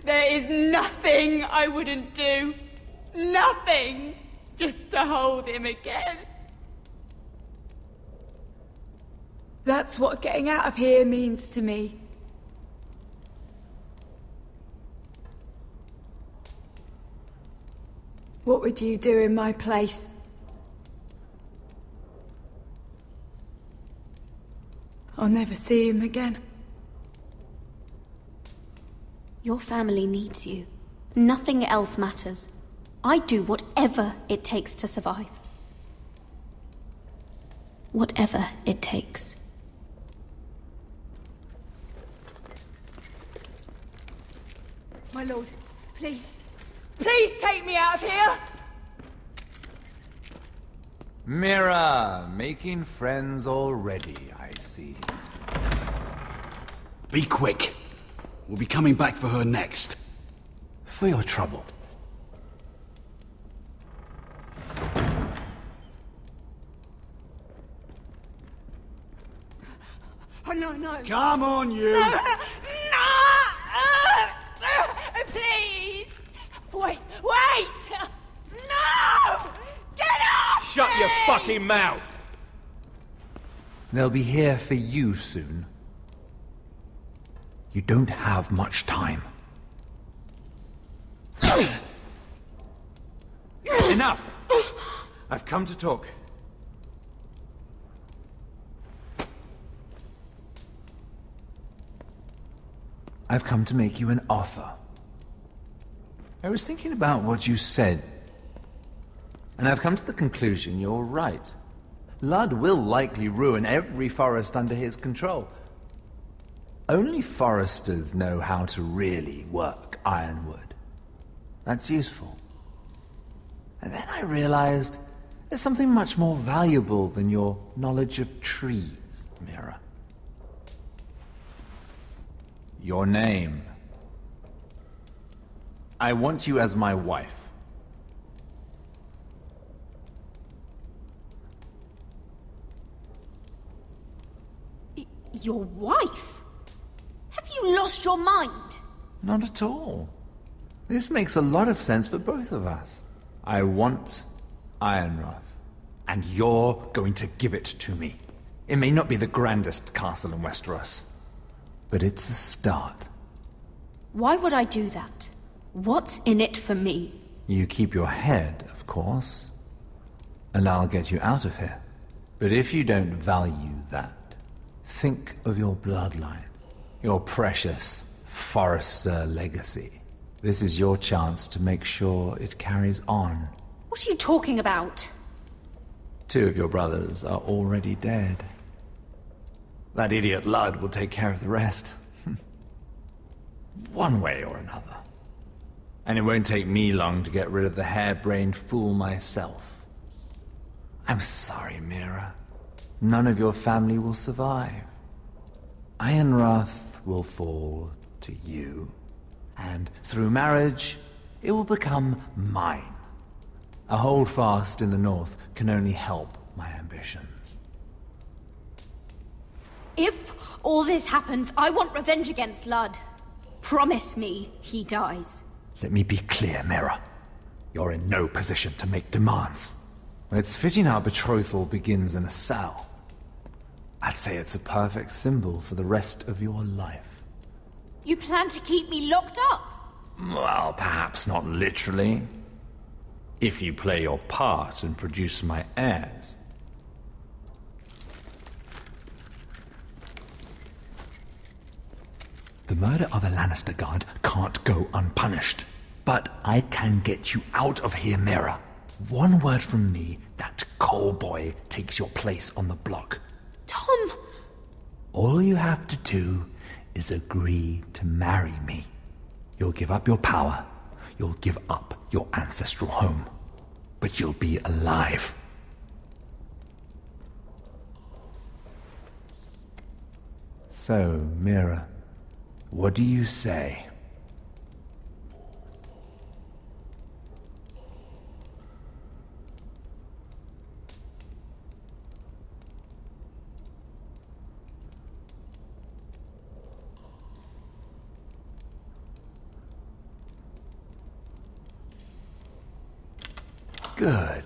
There is nothing I wouldn't do. Nothing. Just to hold him again. That's what getting out of here means to me. What would you do in my place? I'll never see him again. Your family needs you. Nothing else matters. I'd do whatever it takes to survive. Whatever it takes. My lord, please. Please take me out of here! Mira, making friends already, I see. Be quick. We'll be coming back for her next. For your trouble. Oh, no, no. Come on, you! No! Please! Wait! No! Get off! Shut your fucking mouth! They'll be here for you soon. You don't have much time. Enough! I've come to talk. I've come to make you an offer. I was thinking about what you said, and I've come to the conclusion you're right. Ludd will likely ruin every forest under his control. Only foresters know how to really work ironwood. That's useful. And then I realized there's something much more valuable than your knowledge of trees, Mira. Your name. I want you as my wife. Your wife? Have you lost your mind? Not at all. This makes a lot of sense for both of us. I want Ironrath, and you're going to give it to me. It may not be the grandest castle in Westeros, but it's a start. Why would I do that? What's in it for me? You keep your head, of course, and I'll get you out of here. But if you don't value that, think of your bloodline, your precious Forrester legacy. This is your chance to make sure it carries on. What are you talking about? 2 of your brothers are already dead. That idiot Ludd will take care of the rest. One way or another. And it won't take me long to get rid of the harebrained fool myself. I'm sorry, Mira. None of your family will survive. Ironrath will fall to you, and through marriage, it will become mine. A holdfast in the north can only help my ambitions. If all this happens, I want revenge against Ludd. Promise me he dies. Let me be clear, Mira. You're in no position to make demands. It's fitting our betrothal begins in a cell. I'd say it's a perfect symbol for the rest of your life. You plan to keep me locked up? Well, perhaps not literally. If you play your part and produce my heirs. The murder of a Lannister guard can't go unpunished. But I can get you out of here, Mira. One word from me, that Cole boy takes your place on the block. Tom! All you have to do is agree to marry me. You'll give up your power. You'll give up your ancestral home. But you'll be alive. So, Mira, what do you say? Good.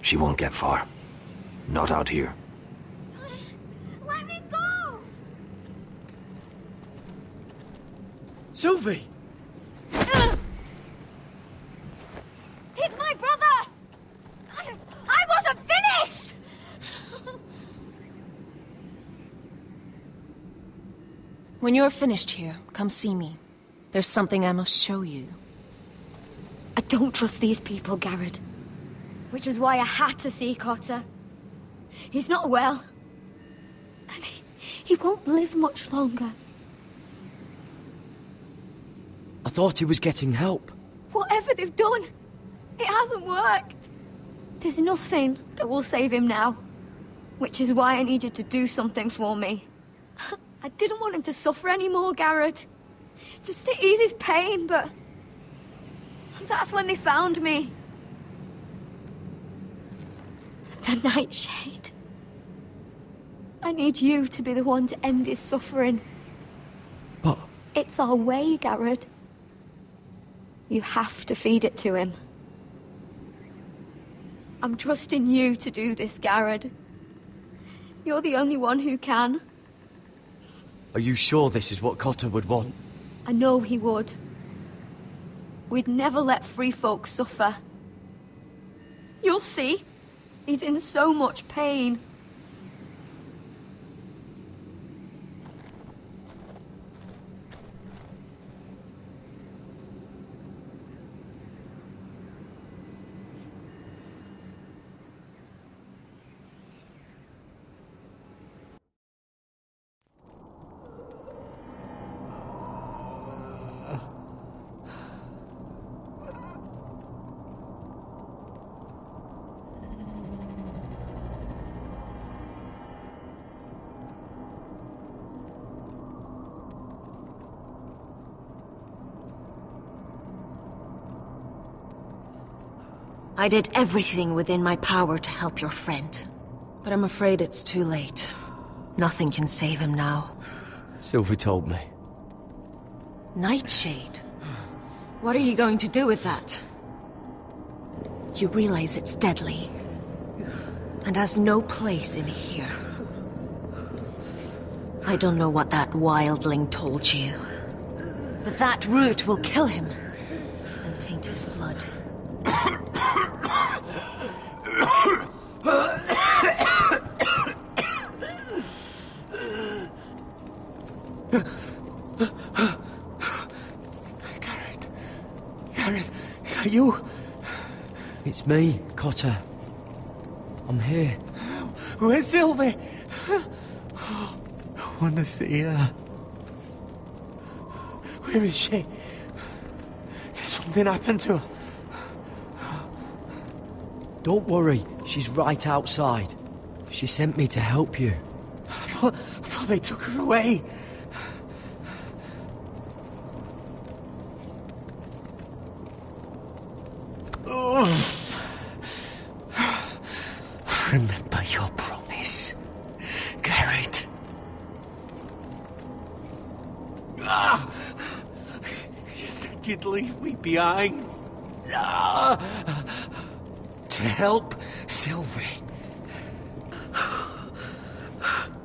She won't get far. Not out here. Let me go! Sylvie! He's my brother! I wasn't finished! When you're finished here, come see me. There's something I must show you. I don't trust these people, Garrett. Which was why I had to see Cotter. He's not well. And he won't live much longer. I thought he was getting help. Whatever they've done, it hasn't worked. There's nothing that will save him now. Which is why I need you to do something for me. I didn't want him to suffer anymore, Garrett. Just to ease his pain, but... that's when they found me. The Nightshade. I need you to be the one to end his suffering. But... it's our way, Garrett. You have to feed it to him. I'm trusting you to do this, Garrett. You're the only one who can. Are you sure this is what Cotter would want? I know he would. We'd never let free folk suffer. You'll see. He's in so much pain. I did everything within my power to help your friend. But I'm afraid it's too late. Nothing can save him now. Sylvie told me. Nightshade? What are you going to do with that? You realize it's deadly, and has no place in here. I don't know what that wildling told you, but that root will kill him and taint his blood. Gareth, is that you? It's me, Cotter. I'm here. Where's Sylvie? I want to see her. Where is she? Did something happen to her? Don't worry, she's right outside. She sent me to help you. I thought they took her away. Remember your promise, Garrett. You said you'd leave me behind. To help Sylvie.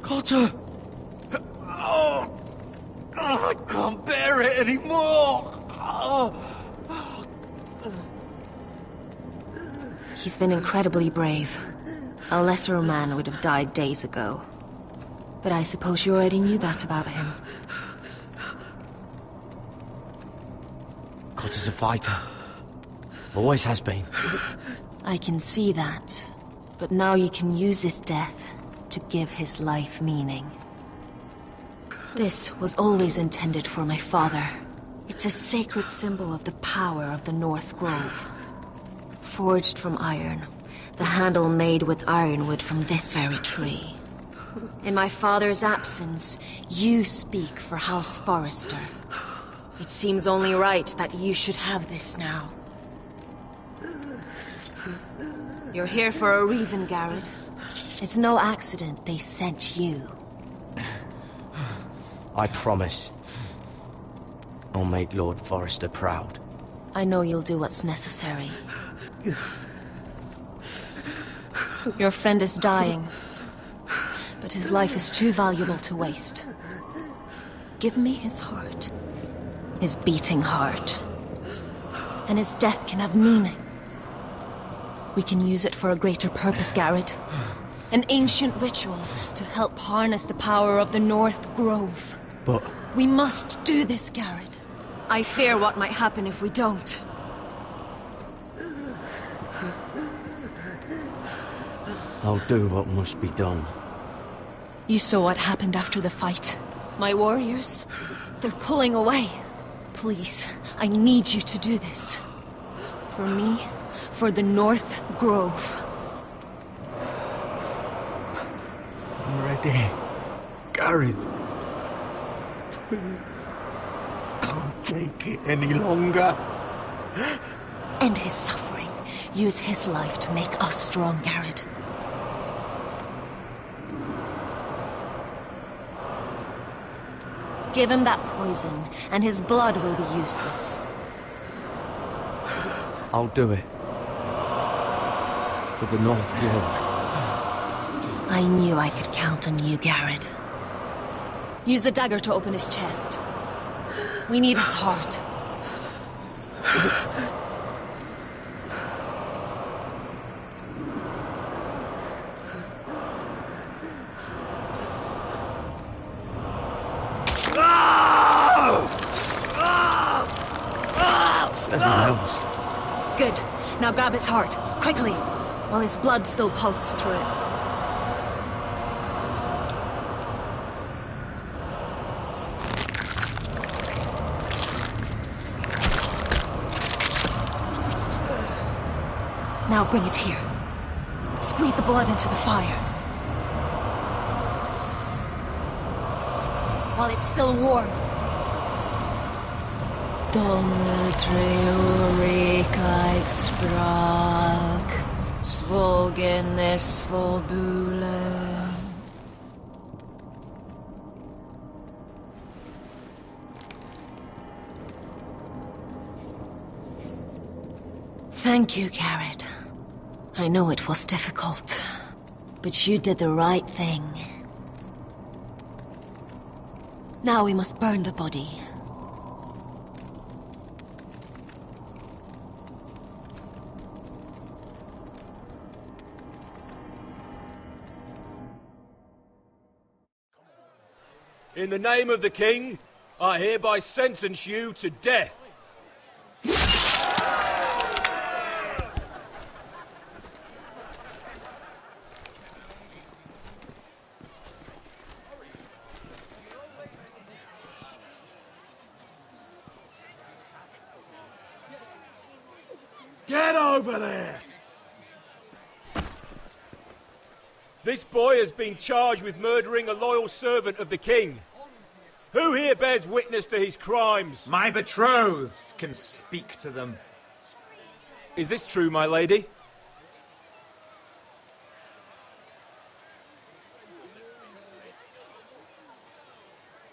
Cotter! I can't bear it anymore! He's been incredibly brave. A lesser man would have died days ago. But I suppose you already knew that about him. Cotter's a fighter. Always has been. I can see that. But now you can use his death to give his life meaning. This was always intended for my father. It's a sacred symbol of the power of the North Grove. Forged from iron, the handle made with ironwood from this very tree. In my father's absence, you speak for House Forrester. It seems only right that you should have this now. You're here for a reason, Garrett. It's no accident they sent you. I promise. I'll make Lord Forrester proud. I know you'll do what's necessary. Your friend is dying, but his life is too valuable to waste. Give me his heart. His beating heart. And his death can have meaning. We can use it for a greater purpose, Garrett. An ancient ritual to help harness the power of the North Grove. But... we must do this, Garrett. I fear what might happen if we don't. I'll do what must be done. You saw what happened after the fight. My warriors, they're pulling away. Please, I need you to do this. For me, for the North Grove. I'm ready. Gareth. Please. Can't take it any longer. End his suffering. Use his life to make us strong, Garrett. Give him that poison, and his blood will be useless. I'll do it. For the North Grove. I knew I could count on you, Garrett. Use the dagger to open his chest. We need his heart. Good. Now grab his heart, quickly, while his blood still pulses through it. Now bring it here. Squeeze the blood into the fire. While it's still warm. Donne treurig sprach, svogen es volbule. Thank you, Garrett. I know it was difficult, but you did the right thing. Now we must burn the body. In the name of the king, I hereby sentence you to death. Get over there! This boy has been charged with murdering a loyal servant of the king. Who here bears witness to his crimes? My betrothed can speak to them. Is this true, my lady?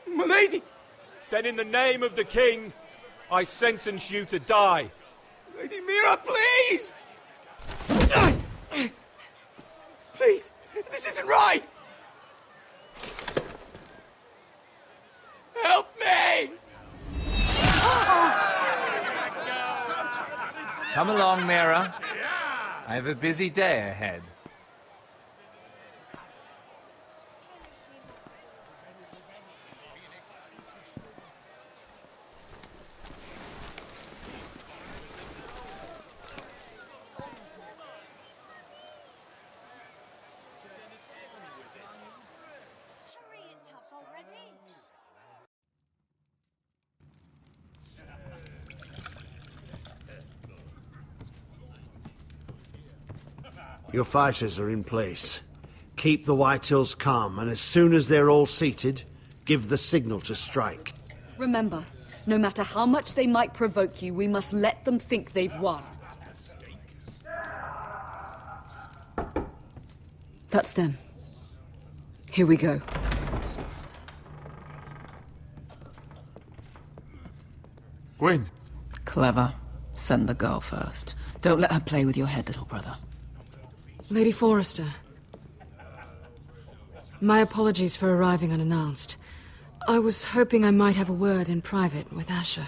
My lady! Then in the name of the king, I sentence you to die. Lady Mira, please! Please, this isn't right! Help me! Come along, Mira. I have a busy day ahead. Your fighters are in place. Keep the Whitehills calm, and as soon as they're all seated, give the signal to strike. Remember, no matter how much they might provoke you, we must let them think they've won. That's them. Here we go. Gwyn. Clever. Send the girl first. Don't let her play with your head, little brother. Lady Forrester. My apologies for arriving unannounced. I was hoping I might have a word in private with Asher.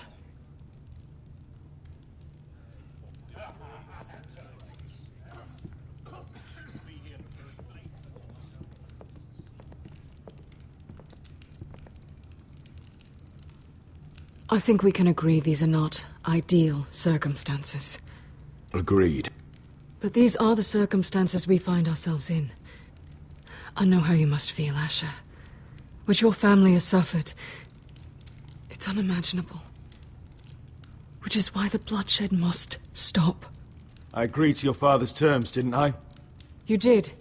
I think we can agree these are not ideal circumstances. Agreed. But these are the circumstances we find ourselves in. I know how you must feel, Asher. What your family has suffered, it's unimaginable. Which is why the bloodshed must stop. I agreed to your father's terms, didn't I? You did.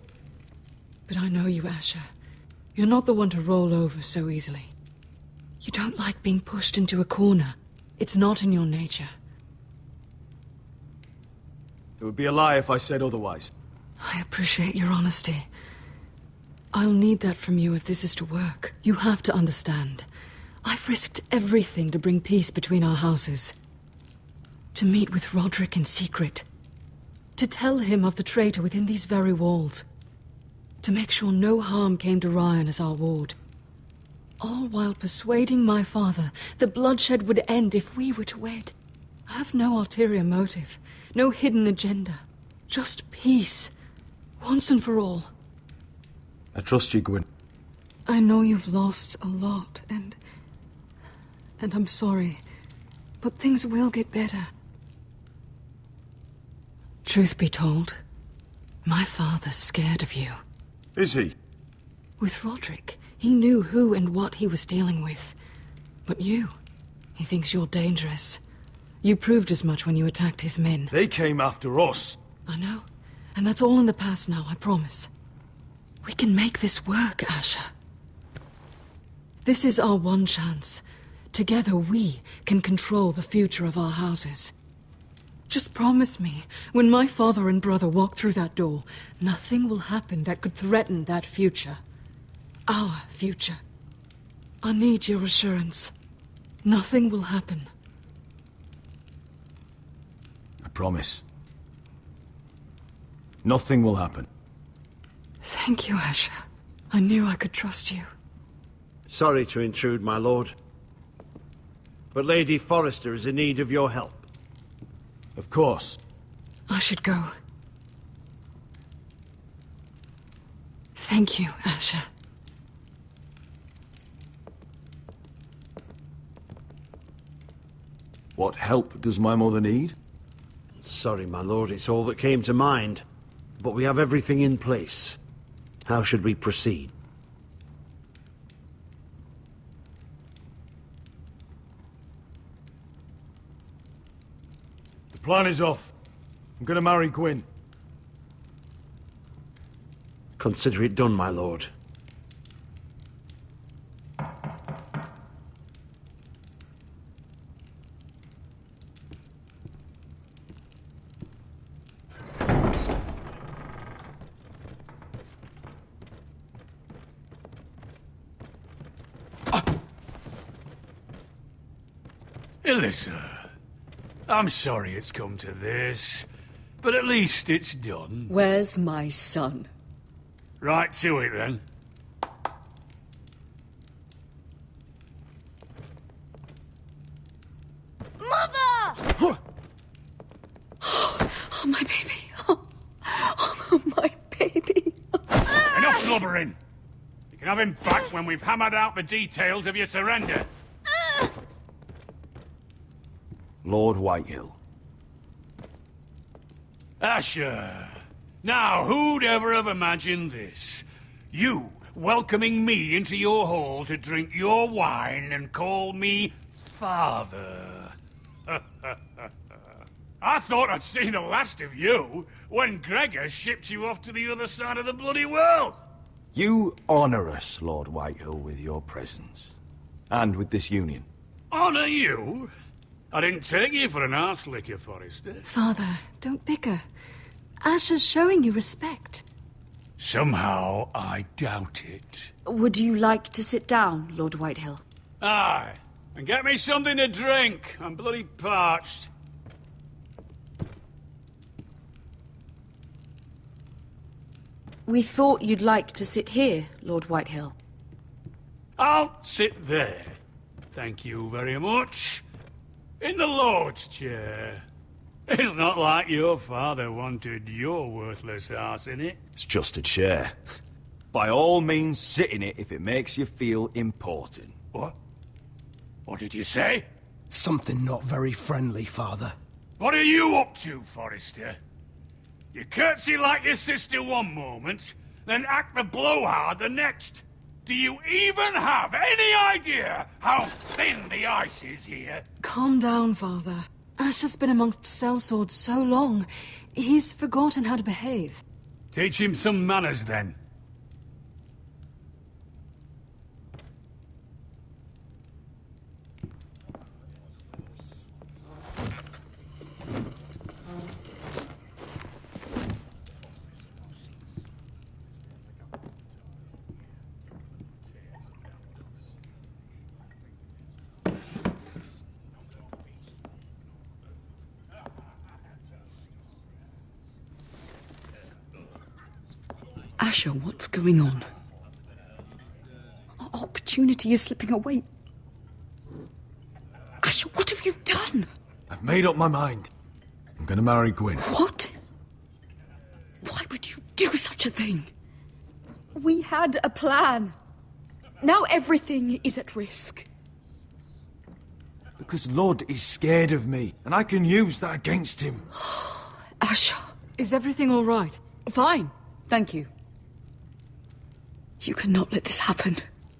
But I know you, Asher. You're not the one to roll over so easily. You don't like being pushed into a corner. It's not in your nature. It would be a lie if I said otherwise. I appreciate your honesty. I'll need that from you if this is to work. You have to understand. I've risked everything to bring peace between our houses. To meet with Rodrik in secret. To tell him of the traitor within these very walls. To make sure no harm came to Ryan as our ward. All while persuading my father the bloodshed would end if we were to wed. I have no ulterior motive. No hidden agenda. Just peace. Once and for all. I trust you, Gwyn. I know you've lost a lot, and I'm sorry. But things will get better. Truth be told, my father's scared of you. Is he? With Rodrik, he knew who and what he was dealing with. But you, he thinks you're dangerous. You proved as much when you attacked his men. They came after us. I know. And that's all in the past now, I promise. We can make this work, Asher. This is our one chance Together we can control the future of our houses. Just promise me, when my father and brother walk through that door, nothing will happen that could threaten that future. Our future. I need your assurance. Nothing will happen. I promise. Nothing will happen. Thank you, Asher. I knew I could trust you. Sorry to intrude, my lord. But Lady Forrester is in need of your help. Of course. I should go. Thank you, Asher. What help does my mother need? Sorry, my lord, it's all that came to mind. But we have everything in place. How should we proceed? The plan is off. I'm gonna marry Gwyn. Consider it done, my lord. Ilissa, I'm sorry it's come to this, but at least it's done. Where's my son? Right to it, then. Mother! Oh, my baby. Oh, my baby. Enough blubbering! You can have him back when we've hammered out the details of your surrender. Lord Whitehill. Asher. Now, who'd ever have imagined this? You welcoming me into your hall to drink your wine and call me father. I thought I'd seen the last of you when Gregor shipped you off to the other side of the bloody world. You honor us, Lord Whitehill, with your presence. And with this union. Honor you? I didn't take you for an arse licker, Forrester. Father, don't bicker. Asher's showing you respect. Somehow, I doubt it. Would you like to sit down, Lord Whitehill? Aye. And get me something to drink. I'm bloody parched. We thought you'd like to sit here, Lord Whitehill. I'll sit there. Thank you very much. In the Lord's chair. It's not like your father wanted your worthless ass in it. It's just a chair. By all means, sit in it if it makes you feel important. What? What did you say? Something not very friendly, Father. What are you up to, Forrester? You curtsy like your sister one moment, then act the blowhard the next. Do you even have any idea how thin the ice is here? Calm down, Father. Asher's been amongst sellswords so long, he's forgotten how to behave. Teach him some manners, then. Asher, what's going on? Our opportunity is slipping away. Asher, what have you done? I've made up my mind. I'm gonna marry Gwyn. What? Why would you do such a thing? We had a plan. Now everything is at risk. Because Lud is scared of me, and I can use that against him. Asher, is everything all right? Fine, thank you. You cannot let this happen.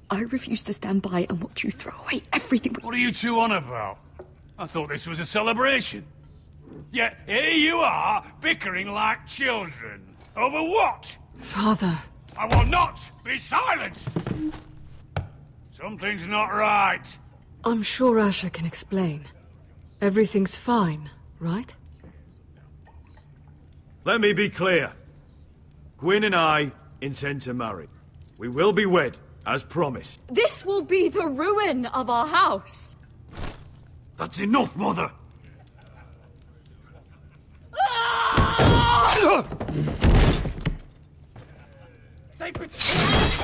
I refuse to stand by and watch you throw away everything. What are you two on about? I thought this was a celebration. Yet here you are, bickering like children. Over what? Father. I will not be silenced! Something's not right. I'm sure Asher can explain. Everything's fine, right? Let me be clear. Gwyn and I intend to marry. We will be wed, as promised. This will be the ruin of our house. That's enough, Mother! They betrayed us!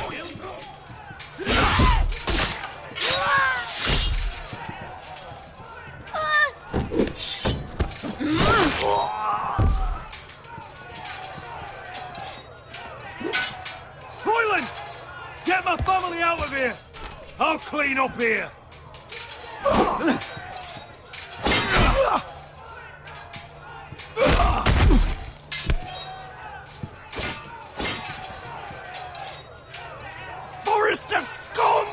Froyland! Get my family out of here! I'll clean up here! Forrester scum!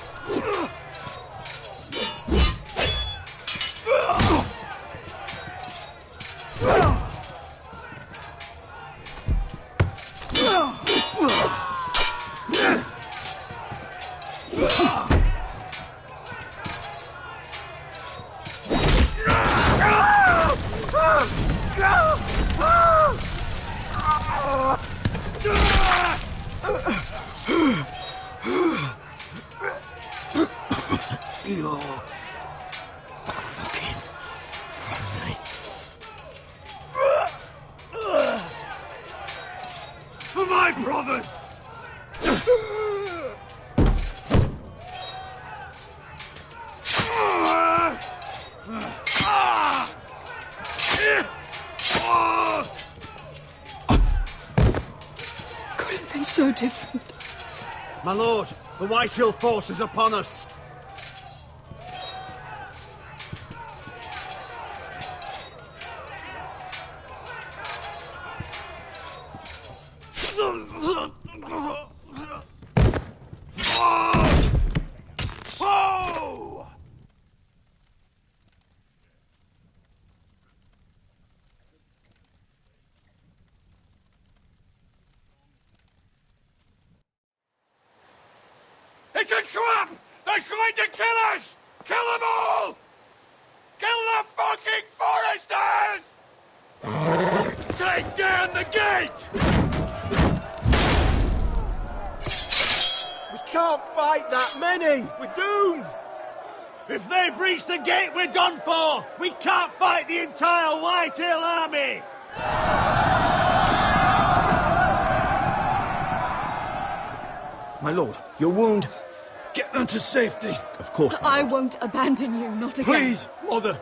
You're fucking friendly. For my brothers! Could have been so different. My lord, the White Hill force is upon us. Oh! It's a trap! They're trying to kill us! Kill them all! Kill the fucking Foresters! Take down the gate! We can't fight that many! We're doomed! If they breach the gate, we're done for! We can't fight the entire White Hill army! My lord, your wound. Get them to safety. Of course. I won't abandon you, not again. Please, Mother.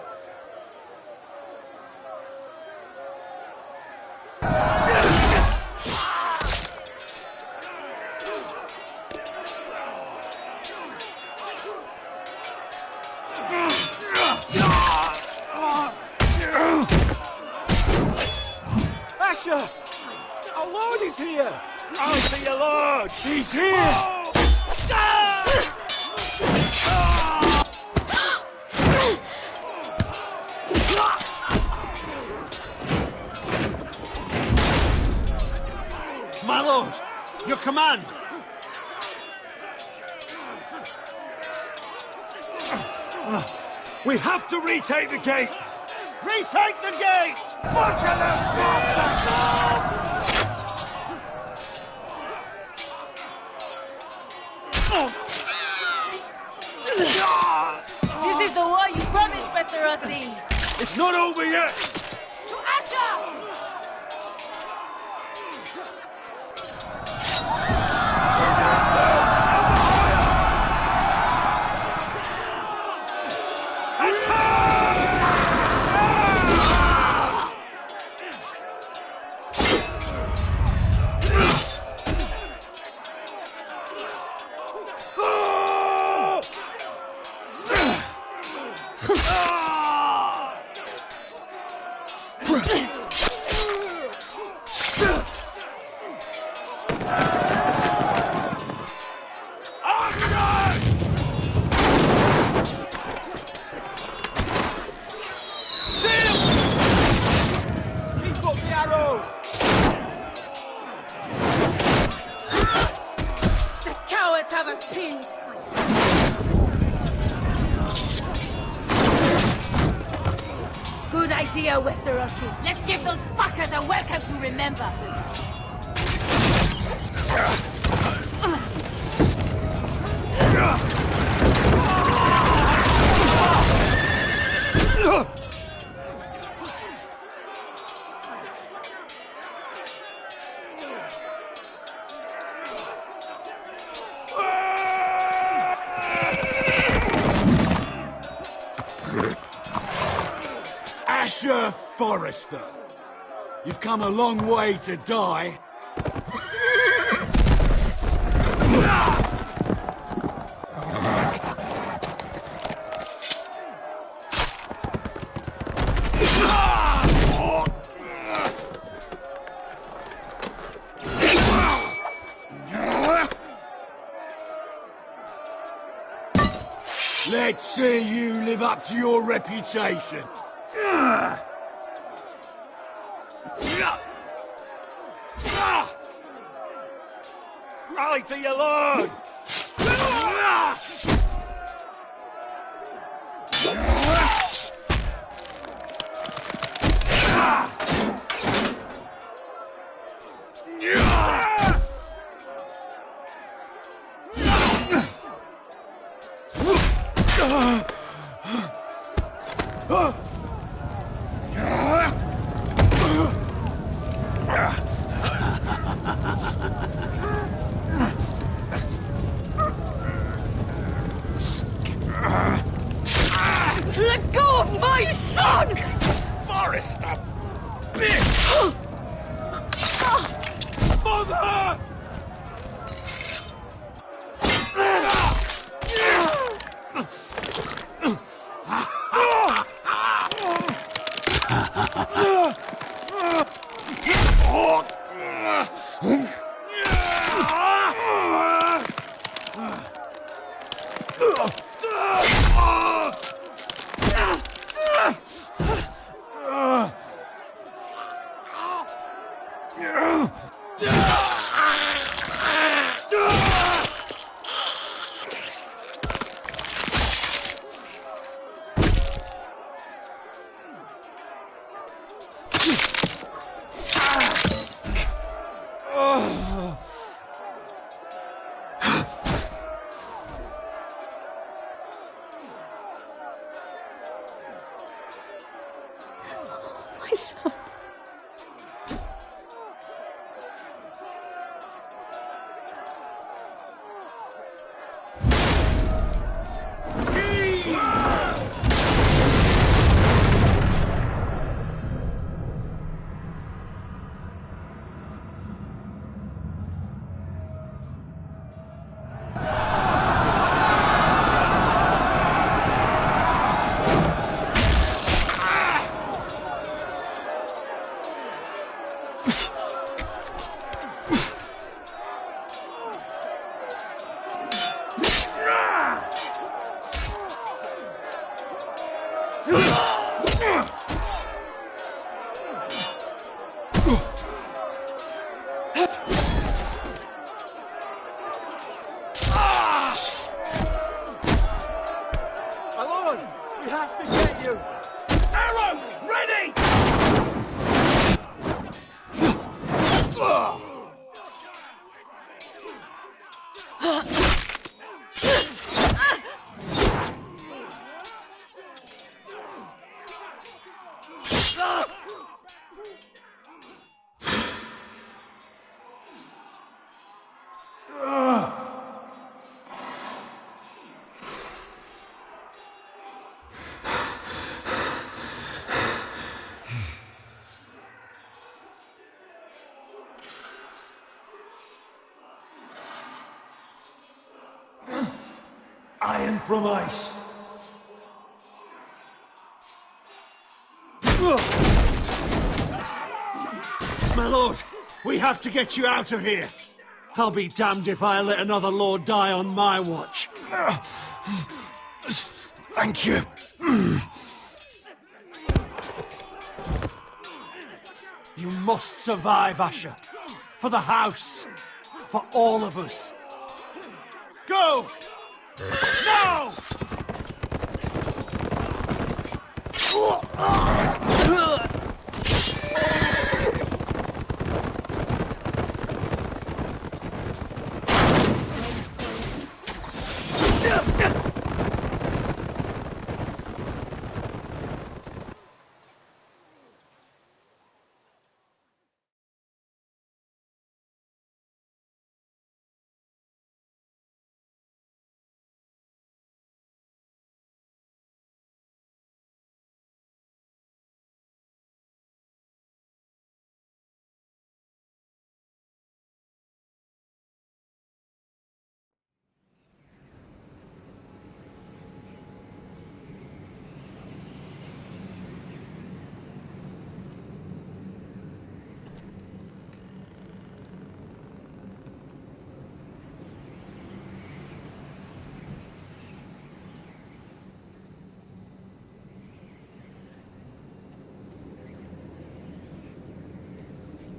Asher! Our lord is here! I'll be your lord! He's here! My lord, your command! We have to retake the gate! Retake the gate! Butcher those bastards! This is the war you promised, Master Rossi! It's not over yet! To Asher! idea, Westerosi. Let's give those fuckers a welcome to remember. Asher Forrester, you've come a long way to die. Let's see you live up to your reputation. Rally to your lord! Let go of my son! Forrester! Bitch! Mother! My son. Alone! We have to get you! Arrows, ready! Iron from ice. My lord, we have to get you out of here. I'll be damned if I let another lord die on my watch. Thank you. You must survive, Asher. For the house. For all of us. Go! Now!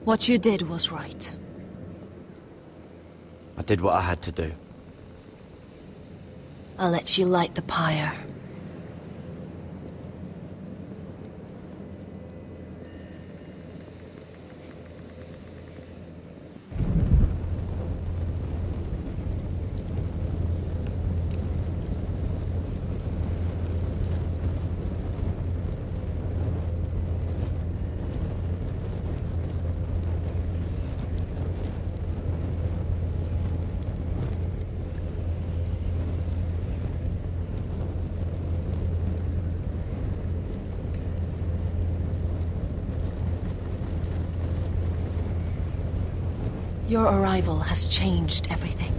What you did was right. I did what I had to do. I'll let you light the pyre. Your arrival has changed everything.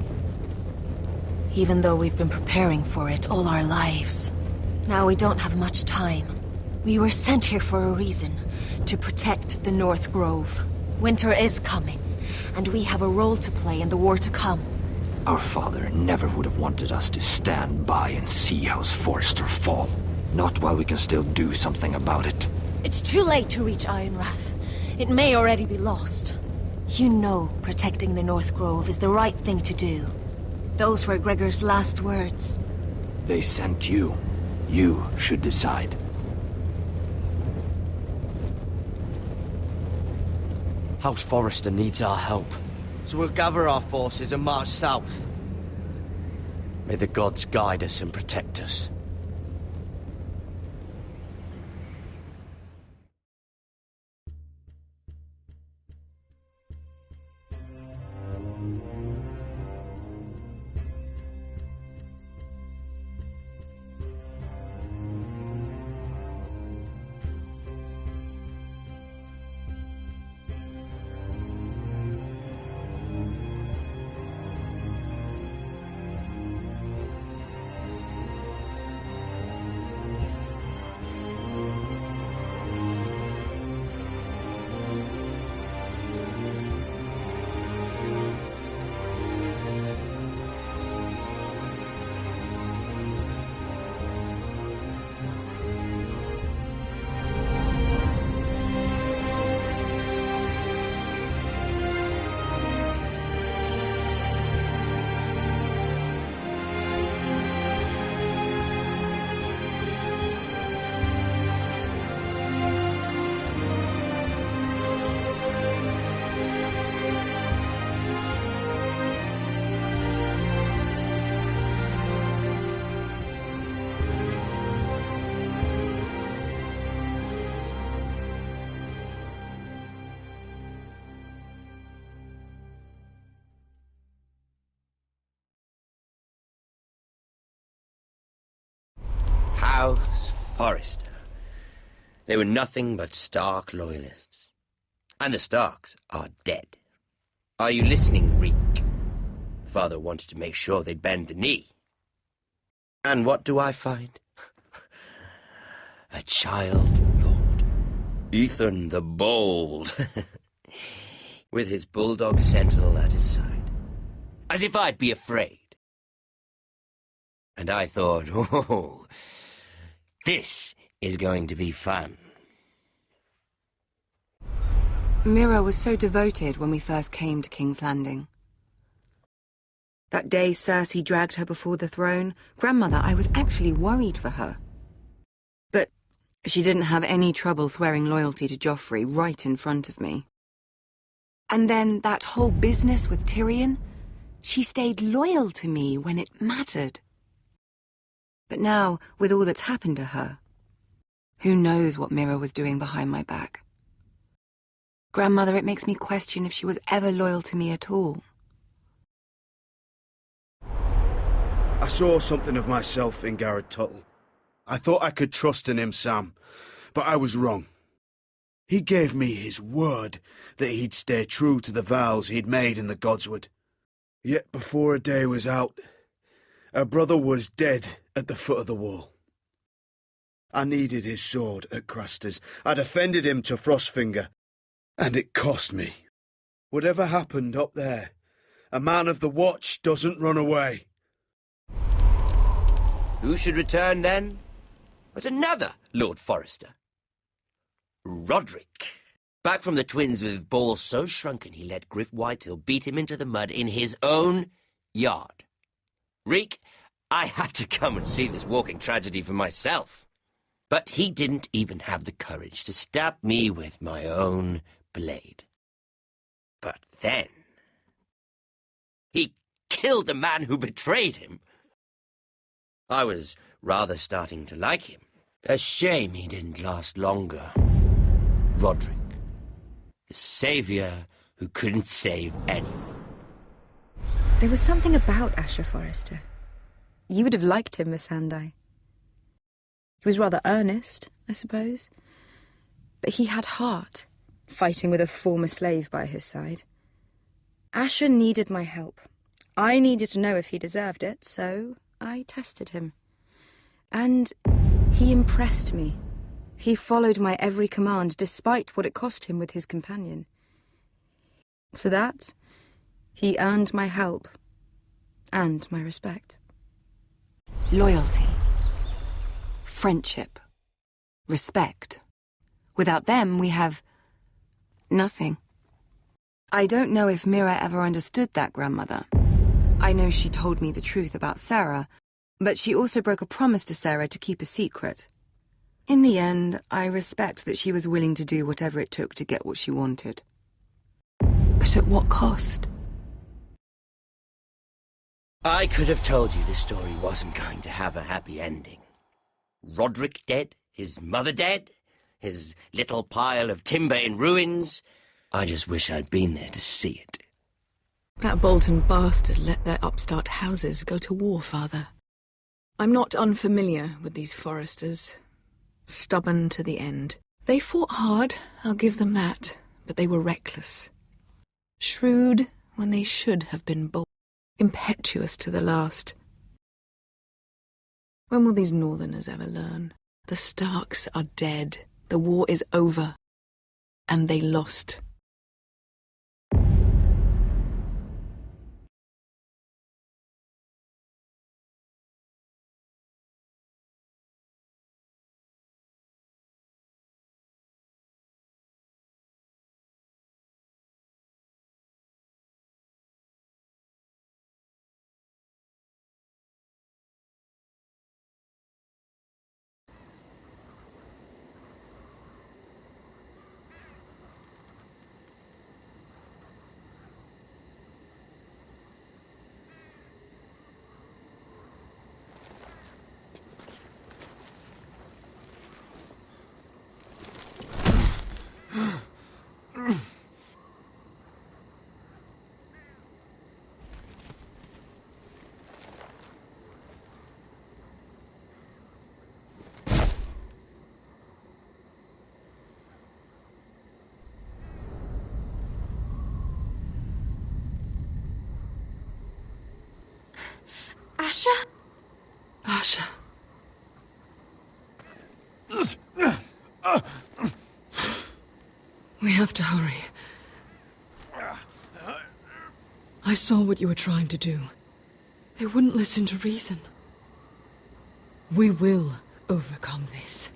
Even though we've been preparing for it all our lives. Now we don't have much time. We were sent here for a reason. To protect the North Grove. Winter is coming, and we have a role to play in the war to come. Our father never would have wanted us to stand by and see House Forrester fall. Not while we can still do something about it. It's too late to reach Ironrath. It may already be lost. You know protecting the North Grove is the right thing to do. Those were Gregor's last words. They sent you. You should decide. House Forrester needs our help, so we'll gather our forces and march south. May the gods guide us and protect us. House Forrester. They were nothing but Stark loyalists. And the Starks are dead. Are you listening, Reek? Father wanted to make sure they'd bend the knee. And what do I find? A child lord. Ethan the Bold. With his bulldog sentinel at his side. As if I'd be afraid. And I thought, oh, this is going to be fun. Mira was so devoted when we first came to King's Landing. That day Cersei dragged her before the throne, Grandmother, I was actually worried for her. But she didn't have any trouble swearing loyalty to Joffrey right in front of me. And then that whole business with Tyrion, she stayed loyal to me when it mattered. But now, with all that's happened to her, who knows what Mira was doing behind my back? Grandmother, it makes me question if she was ever loyal to me at all. I saw something of myself in Garrett Tuttle. I thought I could trust in him, Sam, but I was wrong. He gave me his word that he'd stay true to the vows he'd made in the Godswood. Yet before a day was out, a brother was dead at the foot of the wall. I needed his sword at Craster's. I defended him to Frostfinger, and it cost me. Whatever happened up there, a man of the Watch doesn't run away. Who should return then? But another Lord Forrester. Roderick. Back from the Twins with balls so shrunken he let Griff Whitehill beat him into the mud in his own yard. Reek, I had to come and see this walking tragedy for myself. But he didn't even have the courage to stab me with my own blade. But then he killed the man who betrayed him. I was rather starting to like him. A shame he didn't last longer. Roderick, the saviour who couldn't save anyone. There was something about Asher Forrester. You would have liked him, Miss Sandai. He was rather earnest, I suppose. But he had heart, fighting with a former slave by his side. Asher needed my help. I needed to know if he deserved it, so I tested him. And he impressed me. He followed my every command, despite what it cost him with his companion. For that, he earned my help and my respect. Loyalty. Friendship. Respect. Without them, we have nothing. I don't know if Mira ever understood that, Grandmother. I know she told me the truth about Sarah, but she also broke a promise to Sarah to keep a secret. In the end, I respect that she was willing to do whatever it took to get what she wanted. But at what cost? I could have told you this story wasn't going to have a happy ending. Roderick dead, his mother dead, his little pile of timber in ruins. I just wish I'd been there to see it. That Bolton bastard let their upstart houses go to war, Father. I'm not unfamiliar with these Forresters. Stubborn to the end. They fought hard, I'll give them that, but they were reckless. Shrewd when they should have been bold. Impetuous to the last. When will these Northerners ever learn? The Starks are dead. The war is over. And they lost. Asher? Asher. We have to hurry. I saw what you were trying to do. They wouldn't listen to reason. We will overcome this.